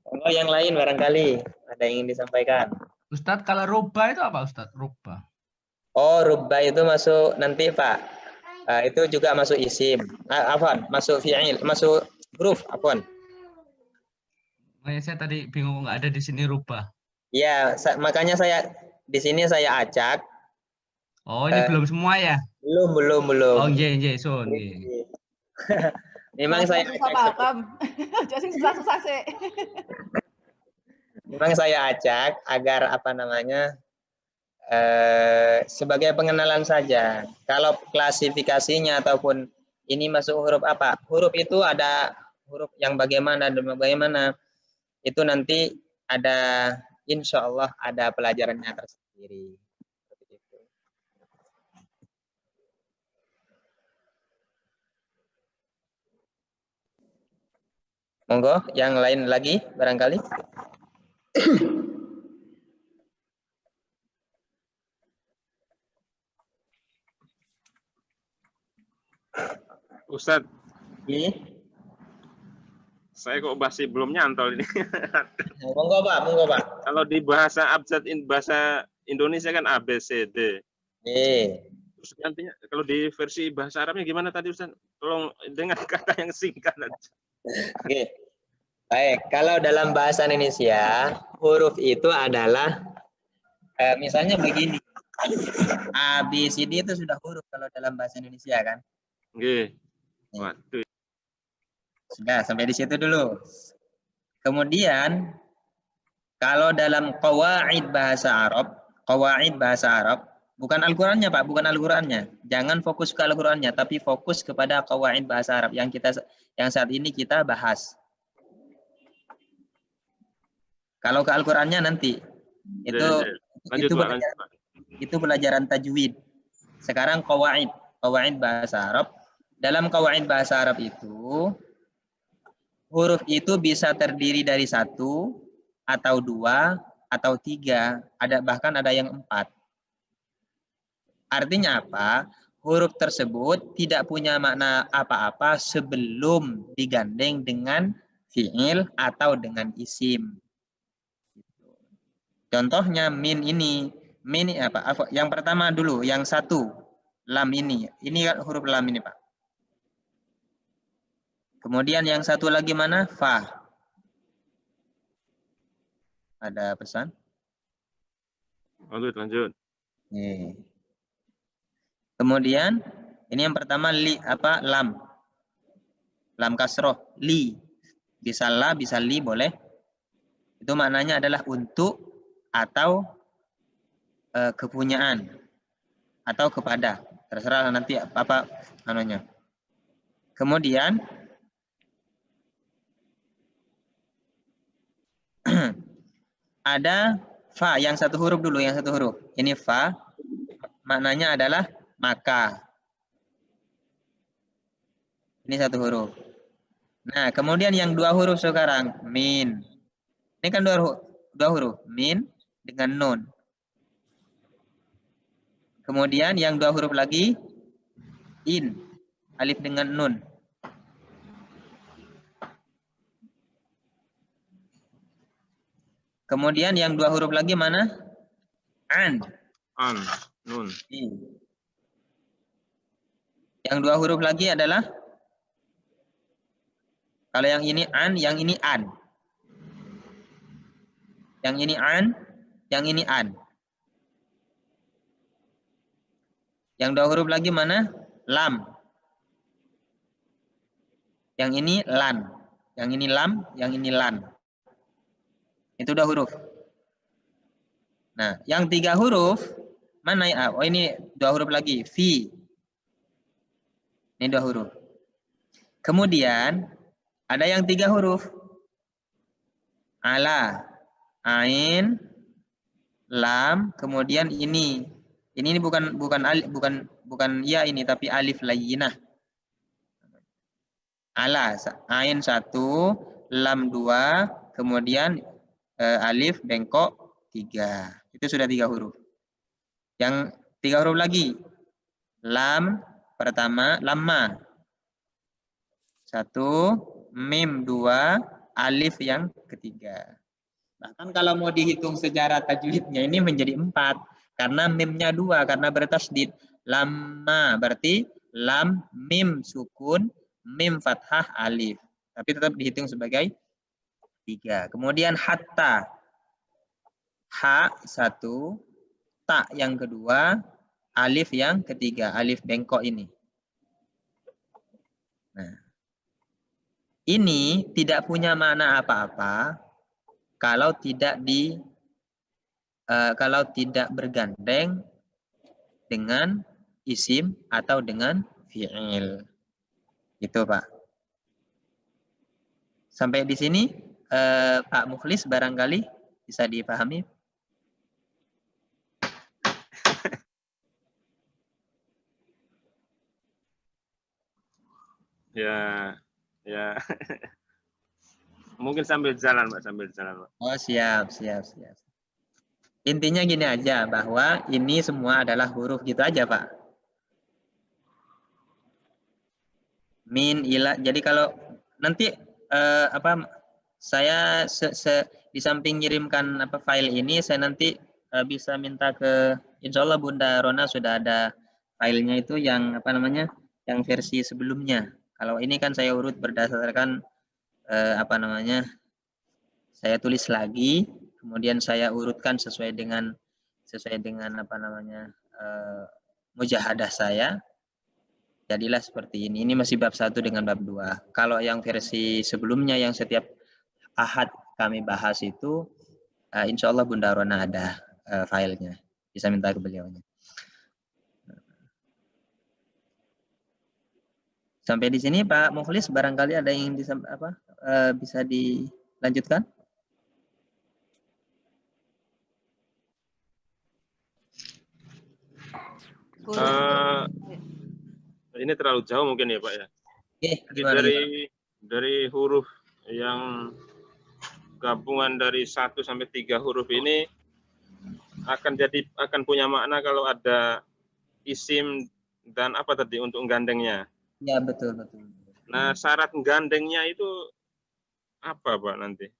A: Monggo yang lain barangkali ada yang ingin disampaikan.
C: Ustadz, kalau rubah itu apa Ustadz? Rubah.
A: Oh, rubah itu masuk nanti Pak. Itu juga masuk isim. Afwan, masuk fi'il, masuk huruf, afwan.
C: Saya tadi bingung nggak ada di sini rubah.
A: Ya, makanya saya di sini saya acak.
C: Oh, ini belum semua ya?
A: Belum.
C: Oh, iya, Sun.
A: Memang saya acak.
B: Jadi susah-susah sih.
A: Memang saya acak agar apa namanya sebagai pengenalan saja. Kalau klasifikasinya ataupun ini masuk huruf apa? Huruf itu ada huruf yang bagaimana dan bagaimana. Itu nanti ada insya Allah ada pelajarannya tersendiri. Monggo, yang lain lagi barangkali.
E: Ustadz,
A: Ini.
E: saya kok masih belum nyantol ini.
A: Monggo Pak.
E: Kalau di bahasa abjad bahasa Indonesia kan A, B, C, D. Terus nantinya kalau di versi bahasa Arabnya gimana tadi Ustaz? Tolong dengan kata yang singkat aja.
A: Oke. Baik, kalau dalam bahasa Indonesia huruf itu adalah misalnya begini. A, B, C, D itu sudah huruf kalau dalam bahasa Indonesia kan?
E: Oke. Waduh.
A: Sudah, sampai di situ dulu. Kemudian kalau dalam qawaid bahasa Arab, bukan Al-Qur'annya Pak, bukan Al-Qur'annya. Jangan fokus ke Al-Qur'annya, tapi fokus kepada qawaid bahasa Arab yang saat ini kita bahas. Kalau ke Al-Qur'annya nanti itu pelajaran tajwid. Sekarang qawaid bahasa Arab. Dalam qawaid bahasa Arab itu huruf itu bisa terdiri dari 1 atau 2 atau 3, bahkan ada yang 4. Artinya apa? Huruf tersebut tidak punya makna apa-apa sebelum digandeng dengan fi'il atau dengan isim. Contohnya min ini apa? Yang pertama dulu, yang 1 lam ini kan huruf lam ini Pak. Kemudian yang satu lagi mana? Fa. Ada pesan?
E: Lanjut.
A: Kemudian ini yang pertama lam. Lam kasroh, li. Bisa la, bisa li boleh. Itu maknanya adalah untuk atau kepunyaan atau kepada. Terserah nanti apa namanya. Kemudian ada fa, yang satu huruf dulu, yang satu huruf. Ini fa, maknanya adalah maka. Ini satu huruf. Nah, kemudian yang 2 huruf sekarang, min. Ini kan 2 huruf, min dengan nun. Kemudian yang 2 huruf lagi, in, alif dengan nun. Kemudian yang 2 huruf lagi mana? An,
E: nun.
A: Yang 2 huruf lagi adalah, kalau yang ini an, yang ini an. Yang ini an, yang ini an. Yang 2 huruf lagi mana? Lam. Yang ini lan. Yang ini lam, yang ini lan. Itu 2 huruf. Nah, yang 3 huruf mana ya? Oh, ini 2 huruf lagi, fi. Ini 2 huruf. Kemudian ada yang 3 huruf. Ala, ain, lam, kemudian ini. Ini bukan ya ini, tapi alif layyinah. Ala, ain 1, lam 2, kemudian alif bengkok 3. Itu sudah 3 huruf. Yang 3 huruf lagi. Lam pertama, lamma. 1, mim 2, alif yang ketiga. Bahkan kalau mau dihitung secara tajwidnya ini menjadi 4 karena mimnya 2 karena bertasdid. Lamma berarti lam mim sukun mim fathah alif. Tapi tetap dihitung sebagai 3. Kemudian hatta ha 1, ta yang kedua, alif yang ketiga, alif bengkok ini. Nah, ini tidak punya makna apa-apa kalau tidak bergandeng dengan isim atau dengan fi'il. Gitu, Pak. Sampai di sini Pak Mukhlis barangkali bisa dipahami.
E: Ya. Mungkin sambil jalan, Pak, Pak.
A: Oh, siap. Intinya gini aja, bahwa ini semua adalah huruf gitu aja, Pak. Min, ila. Jadi kalau nanti saya di samping ngirimkan file ini, saya nanti bisa minta ke, insya Allah Bunda Rona sudah ada filenya itu yang yang versi sebelumnya. Kalau ini kan saya urut berdasarkan saya tulis lagi, kemudian saya urutkan sesuai dengan mujahadah saya. Jadilah seperti ini. Ini masih bab 1 dengan bab 2. Kalau yang versi sebelumnya yang setiap ahad kami bahas itu, insya Allah Bunda Rona ada filenya. Bisa minta ke beliaunya. Sampai di sini Pak Mukhlis, barangkali ada yang bisa dilanjutkan?
E: Ini terlalu jauh mungkin ya Pak ya. Dari huruf yang gabungan dari 1 sampai 3 huruf ini akan punya makna kalau ada isim dan apa tadi untuk gandengnya.
A: Ya, betul.
E: Nah, syarat gandengnya itu apa Pak nanti?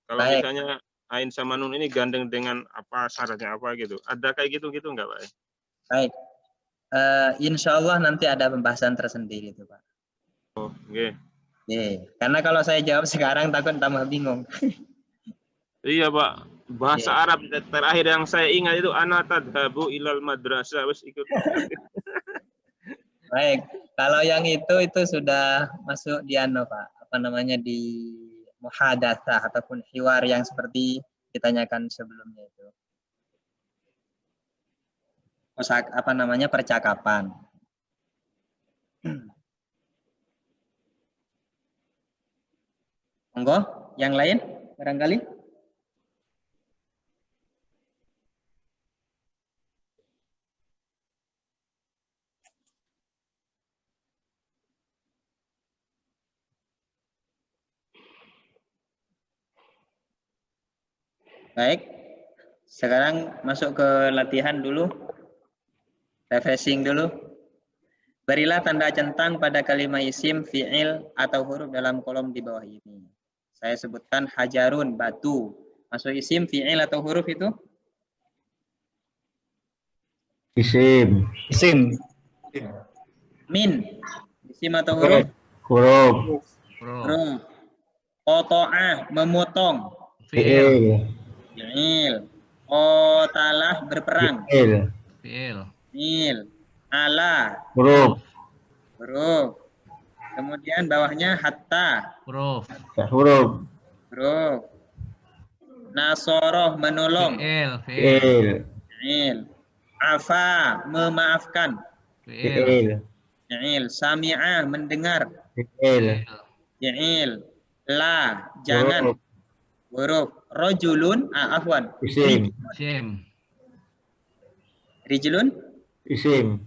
E: Kalau misalnya ain sama nun ini gandeng dengan apa, syaratnya apa gitu? Ada kayak gitu nggak Pak?
A: Baik. Insya Allah nanti ada pembahasan tersendiri itu Pak.
E: Oh, oke.
A: Karena kalau saya jawab sekarang takut tambah bingung.
E: Iya Pak. Bahasa Arab terakhir yang saya ingat itu ana tadhabu ilal madrasah, wis ikut.
A: Baik, kalau yang itu sudah masuk di Pak, di muhadatsah ataupun hiwar yang seperti ditanyakan sebelumnya itu. Percakapan. Monggo, yang lain barangkali? Baik, sekarang masuk ke latihan dulu, refreshing dulu. Berilah tanda centang pada kalimat isim, fi'il, atau huruf dalam kolom di bawah ini. Saya sebutkan hajarun, batu. Masuk isim, fi'il, atau huruf itu?
F: Isim.
A: Min, isim atau huruf?
F: Huruf.
A: Qota'ah, memotong.
F: Fi'il.
A: Qatalah, berperang.
C: Fi'il.
A: Ala,
F: Huruf.
A: Kemudian bawahnya hatta,
C: Huruf.
A: Nasoroh, menolong.
C: Fi'il.
A: Afa, memaafkan.
F: Fi'il.
A: Sami'ah, mendengar.
F: Fi'il.
A: La, jangan. Huruf. Rojulun, afwan.
F: Isim.
A: Rijlun?
F: Isim.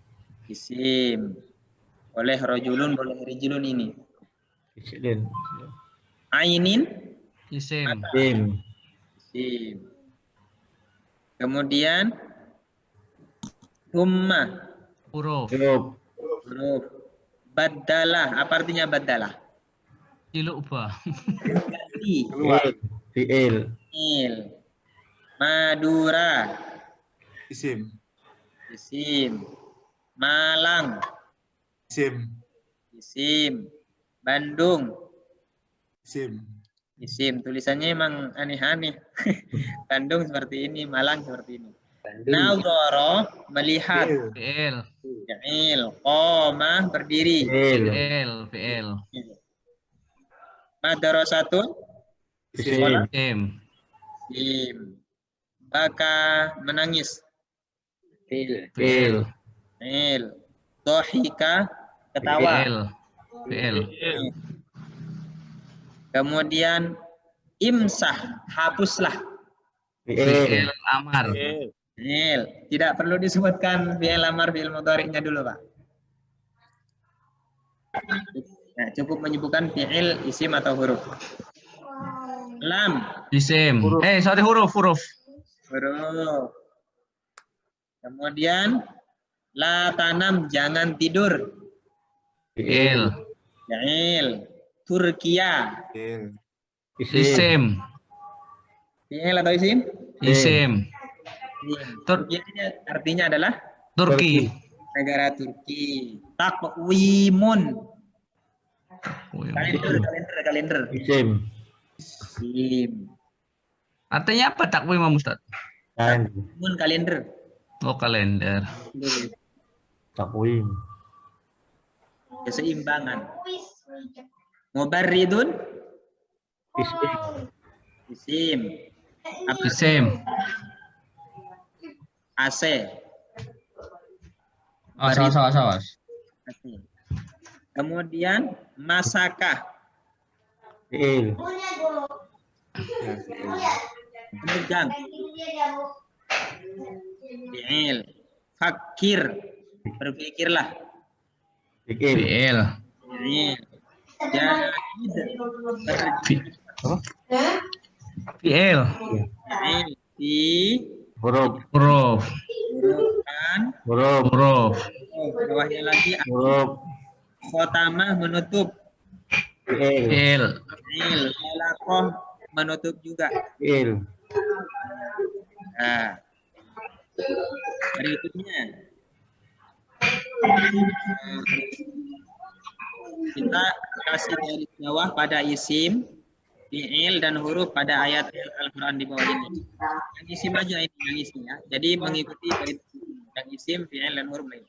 A: Boleh rojulun, boleh rijlun ini.
F: Isim.
A: Ainin?
C: Isim.
A: Isim. Kemudian humma.
C: Huruf.
A: Baddalah. Apa artinya baddalah?
C: Ilubah.
D: Keluar.
F: Fi'il.
A: Fi'il. Madura.
D: Isim.
A: Isim. Malang.
D: Isim.
A: Isim. Bandung.
D: Isim.
A: Isim. Tulisannya emang aneh-aneh. Bandung seperti ini, Malang seperti ini. Nadhara, melihat.
C: Fi'il.
A: Fi'il. Qoma, berdiri.
F: Fi'il.
C: Fi'il.
A: Madrasatun.
F: Isim.
C: Isim.
A: Isim. Baka, menangis.
C: Fi'il.
A: Fi'il. Dhahika, ketawa.
C: Fi'il.
A: Kemudian imsah, hapuslah.
C: Fi'il amar.
A: Fi'il. Tidak perlu disebutkan fi'il amar, fi'il mudhari'nya dulu, Pak. Nah, cukup menyebutkan fi'il, isim atau huruf. Lam.
C: Isim. Huruf.
A: Huruf. Kemudian la tanam, jangan tidur.
C: Fi'il.
A: Fi'il. Turkiya.
D: Fi'il.
C: Isim.
A: Fi'il atau isim?
C: Isim.
A: Turkiya ini artinya adalah
C: Turki.
A: negara Turki. Takwimun. Kalender.
F: Isim.
A: Isim.
C: Artinya apa takwim, Ustaz?
A: Takwimun, kalender.
C: Oh, kalender.
F: Takwim.
A: Keseimbangan. Mubarridun.
F: Isim.
A: Isim.
C: Isim.
A: AC.
C: Awas.
A: AC. Kemudian masakah.
F: Fi'il.
A: Memegang. Fi'il. Fakir. Berpikirlah.
F: Fi'il.
C: Fi'il.
A: Fi'il. Jahid.
C: Fi'il.
A: Fi'il. Fi.
F: Huruf.
C: Huruf.
A: Hurufkan.
C: Huruf.
A: Bawahnya lagi.
F: Huruf.
A: Khotamah, menutup.
F: Fi'il.
C: Fi'il.
A: Fi'il. Melakoh, menutup juga.
F: Fi'il.
A: Nah. Berikutnya. Kita kasih garis bawah pada isim, fi'il, dan huruf pada ayat Al-Quran di bawah ini. Yang isim aja ini, yang isim ya. Jadi mengikuti yang isim, fi'il, dan huruf lain.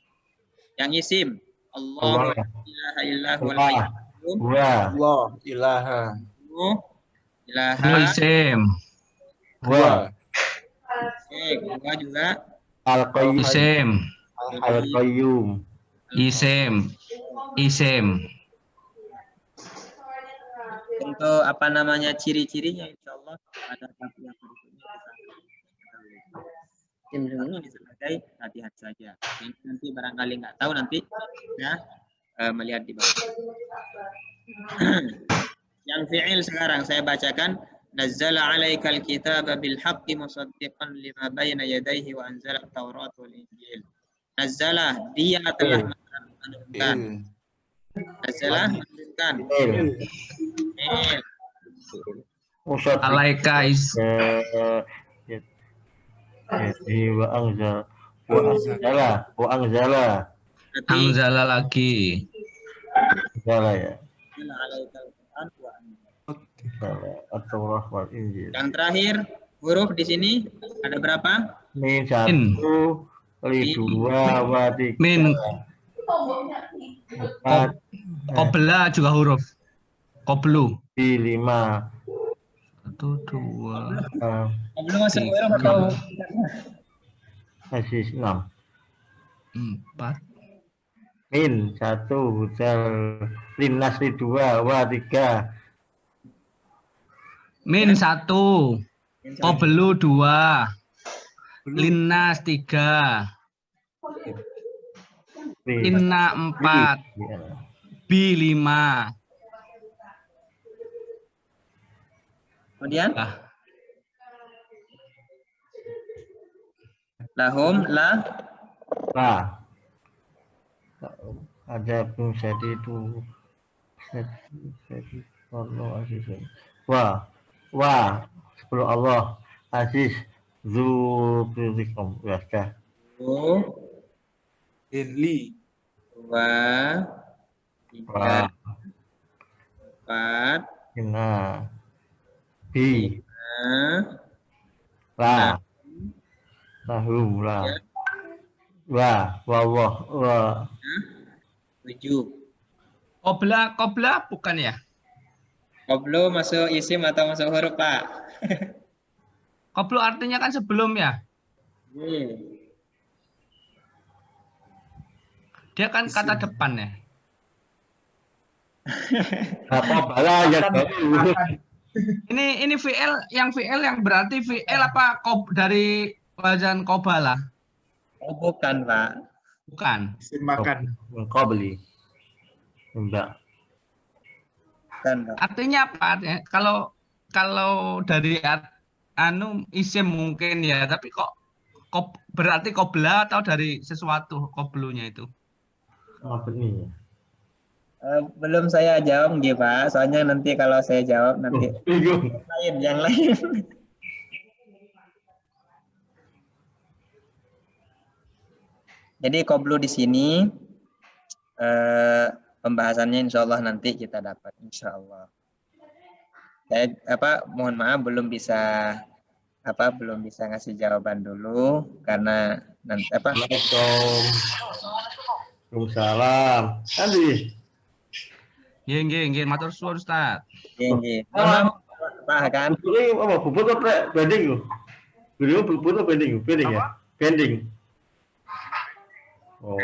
A: Yang isim, Allah ilaha illahu al-qayyum.
D: Allah ilaha.
C: Dua isim.
F: Wa.
A: Kedua juga
F: Al-Qayyum.
C: Isim.
F: Al-Qayyum.
C: Isim.
A: untuk apa namanya ciri-cirinya, insya Allah pada tab yang berikutnya kita ini sebagai latihan saja. Ini nanti barangkali nggak tahu, nanti ya melihat di bawah. Yang fi'il sekarang saya bacakan. Nazzala 'alaikal kitaba bil haqqi musaddiqan lima bayna yadayhi wa anzala at-taurat wal injil. Nazzala, dia telah menurunkan. Nazzala, menurunkan.
C: Alaika is
F: wa anzala
C: anzala lagi.
F: Anzala ya.
A: Yang terakhir huruf di sini ada berapa?
F: Min 1, li 2, wa 3.
C: Min.
F: 4,
C: Qobla juga huruf. Qoblu.
F: 5.
C: 1, 2.
A: Belum masuk huruf atau
F: Masih 6.
C: 4.
F: Min 1, hudal linnas, li 2, wa 3.
C: Min 1. Qoblu 2. Linnas 3. Inna 4. Bi 5.
A: kemudian lahum la
F: ada pun jadi itu Allah azizun wa 10 Allah aziz dzulfiqom ya sudah.
D: Irli.
A: 2, 3,
F: Wa
A: 4,
F: inna bi
A: 5,
F: la lahum la wa
A: 7.
C: Qobla bukan ya?
A: Qablu masuk isim atau masuk huruf, Pak?
C: Qablu artinya kan sebelum ya. Dia kan kata depan ya.
F: apa bala ya baru.
C: Ini VL yang berarti VL apa dari wazan qobala?
A: Oh, bukan, Pak.
C: Bukan.
D: Isim makan.
F: Qabli. Enggak.
A: Bukan, Pak.
C: Artinya apa? Kalau dari isim mungkin ya, tapi kok berarti qobla atau dari sesuatu qoblunya itu?
F: Apa ini?
A: Belum saya jawab, nggih, Pak. Soalnya nanti kalau saya jawab nanti
F: Bingung.
A: yang lain. Jadi qablu di sini pembahasannya insya Allah nanti kita dapat, insya Allah. Saya mohon maaf belum bisa ngasih jawaban dulu karena nanti
F: Waalaikumsalam. Andi.
C: Nggih, matur suwun Ustaz.
A: Nggih. Pak kan?
F: Ini apa? Bubut apa bending? Beliau bubut apa bending? Bending ya? Bending. Oh.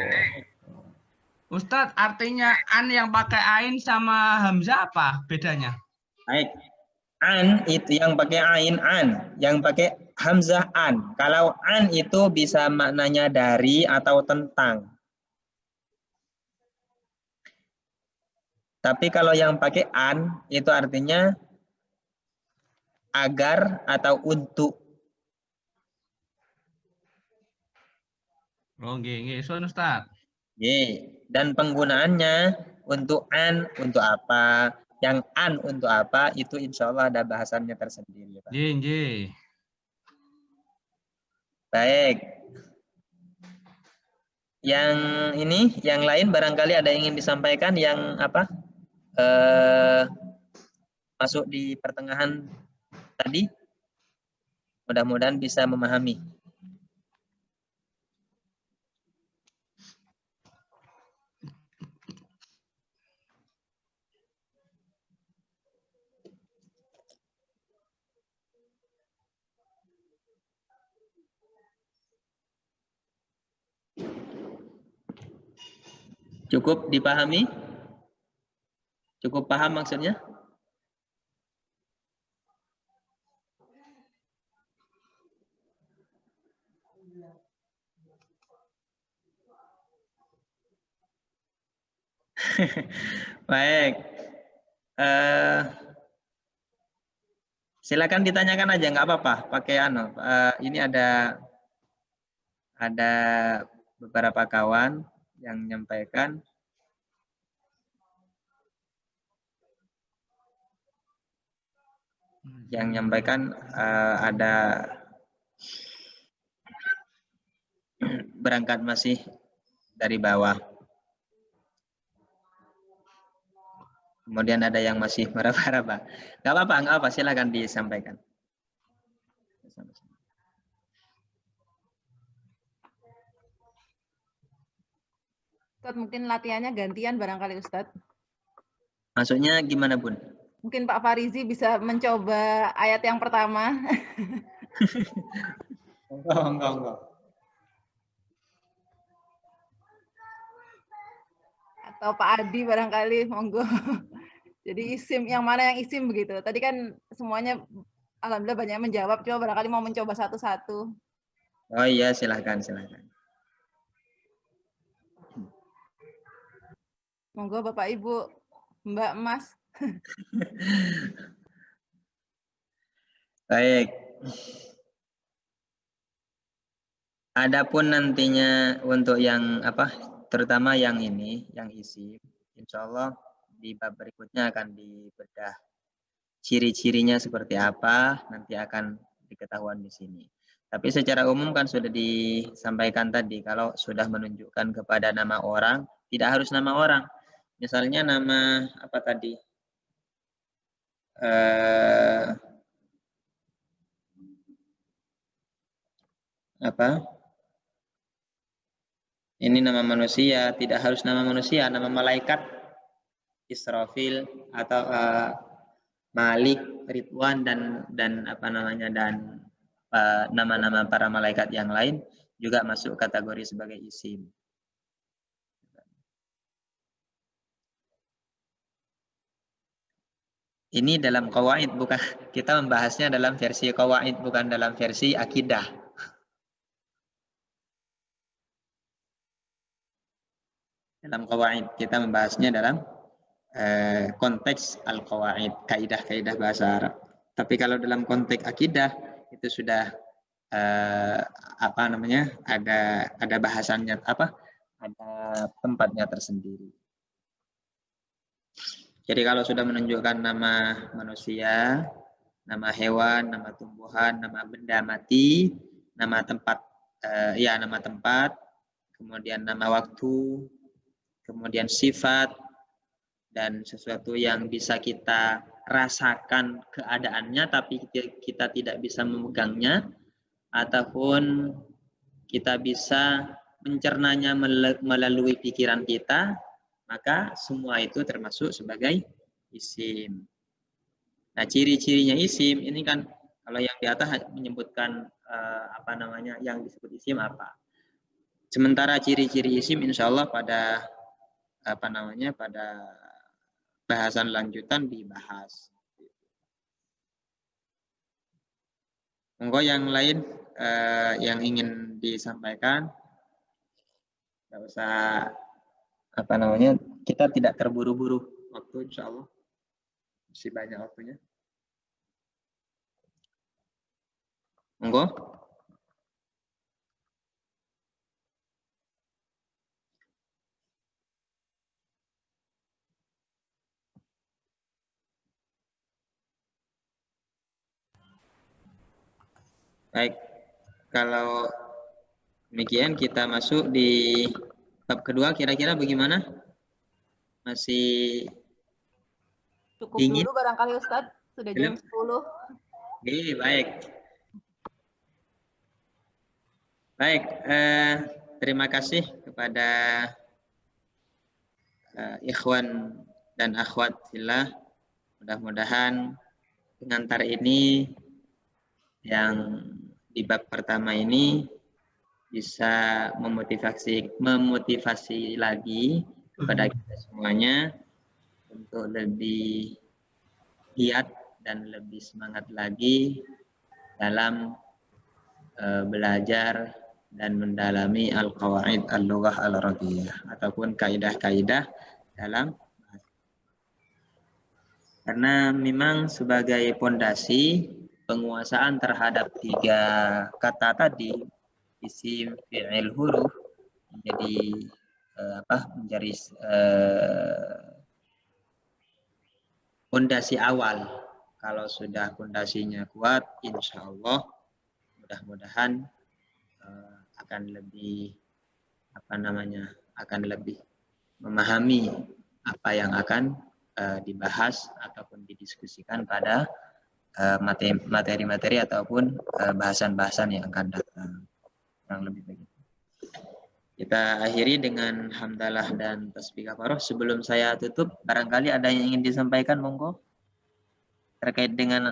C: Ustadz, artinya an yang pakai ain sama hamzah apa bedanya?
A: Baik. An itu yang pakai ain an, yang pakai hamzah an. Kalau an itu bisa maknanya dari atau tentang. Tapi kalau yang pakai an itu artinya agar atau untuk.
C: Oh, nggih, soal Ustaz.
A: Dan penggunaannya untuk an untuk apa, yang an untuk apa itu insya Allah ada bahasannya tersendiri, Pak.
C: Nggih.
A: Baik. Yang yang lain barangkali ada yang ingin disampaikan yang masuk di pertengahan tadi. Mudah-mudahan bisa memahami. Cukup dipahami? Cukup paham maksudnya? Baik. Silakan ditanyakan aja, nggak apa-apa. Pakai ini ada beberapa kawan yang menyampaikan. Ada berangkat masih dari bawah. Kemudian ada yang masih meraba-raba. Nggak apa-apa, silakan disampaikan.
B: Ustadz, mungkin latihannya gantian barangkali Ustadz.
A: Maksudnya gimana, Bun?
B: Mungkin Pak Farizi bisa mencoba ayat yang pertama.
A: Enggak.
B: Atau Pak Adi barangkali, monggo. Jadi isim, yang mana yang isim begitu. Tadi kan semuanya alhamdulillah banyak yang menjawab, coba barangkali mau mencoba satu-satu.
A: Oh iya, silahkan.
B: Monggo Bapak Ibu, Mbak Mas.
A: Baik. Adapun nantinya untuk yang terutama yang ini, yang isim, insya Allah di bab berikutnya akan dibedah ciri-cirinya seperti apa nanti akan diketahuan di sini. Tapi secara umum kan sudah disampaikan tadi, kalau sudah menunjukkan kepada nama orang, tidak harus nama orang. Misalnya nama apa tadi? Ini nama manusia, tidak harus nama manusia, nama malaikat, Israfil atau Malik, Ridwan dan apa namanya dan nama-nama para malaikat yang lain juga masuk kategori sebagai isim. Ini dalam qawaid, bukan, kita membahasnya dalam versi qawaid, bukan dalam versi akidah. Dalam qawaid kita membahasnya dalam konteks al-qawaid, kaidah-kaidah bahasa Arab. Tapi kalau dalam konteks akidah itu sudah apa namanya, ada bahasannya, ada tempatnya tersendiri. Jadi kalau sudah menunjukkan nama manusia, nama hewan, nama tumbuhan, nama benda mati, nama tempat, nama tempat, kemudian nama waktu, kemudian sifat, dan sesuatu yang bisa kita rasakan keadaannya tapi kita tidak bisa memegangnya, ataupun kita bisa mencernanya melalui pikiran kita, maka semua itu termasuk sebagai isim. Nah, ciri-cirinya isim ini kan kalau yang di atas menyebutkan apa namanya, yang disebut isim apa. Sementara ciri-ciri isim insya Allah pada apa namanya, pada bahasan lanjutan dibahas. Monggo yang lain yang ingin disampaikan, nggak usah apa namanya, kita tidak terburu-buru waktu, insya Allah masih banyak waktunya. Monggo. Baik, kalau demikian kita masuk di bab kedua, kira-kira bagaimana? Masih
B: Cukup
A: dingin?
B: dulu barangkali Ustadz, sudah jam 10.
A: Oke, baik. Baik, terima kasih kepada ikhwan dan akhwat fillah. Mudah-mudahan pengantar ini yang di bab pertama ini bisa memotivasi lagi kepada kita semuanya untuk lebih giat dan lebih semangat lagi dalam belajar dan mendalami al-qawaid al-lughah al-arabiyyah ataupun kaidah-kaidah dalam bahasa. Karena memang sebagai pondasi penguasaan terhadap 3 kata tadi, isim, fi'il, huruf, menjadi pondasi awal. Kalau sudah pondasinya kuat, insya Allah mudah-mudahan akan lebih akan lebih memahami apa yang akan dibahas ataupun didiskusikan pada materi-materi ataupun bahasan-bahasan yang akan datang. Kurang lebih begitu. Kita akhiri dengan hamdalah dan tasbih kafarah. Sebelum saya tutup, barangkali ada yang ingin disampaikan, monggo. Terkait dengan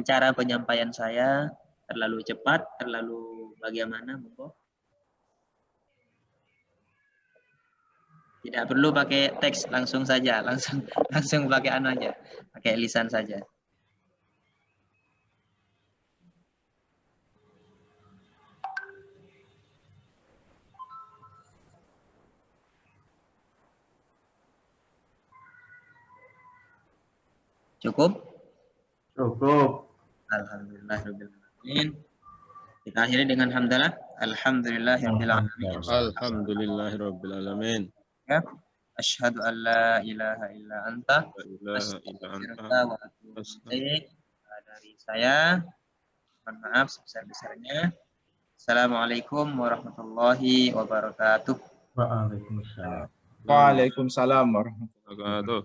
A: cara penyampaian saya, terlalu cepat, terlalu bagaimana, monggo. Tidak perlu pakai teks, langsung saja, langsung pakai anu aja, pakai lisan saja. Cukup?
F: Cukup.
A: Alhamdulillahirabbil alamin. Kita akhiri dengan hamdalah. Alhamdulillahirabbil alamin.
E: Alhamdulillahirabbil alamin.
A: Ya. Asyhadu an la ilaha illa anta
E: La ilaha illa anta.
A: astaghfiruka wa atubu ilaik. Dari saya, mohon maaf sebesar-besarnya. Assalamualaikum warahmatullahi wabarakatuh.
F: Waalaikumsalam.
D: Waalaikumsalam warahmatullahi wabarakatuh.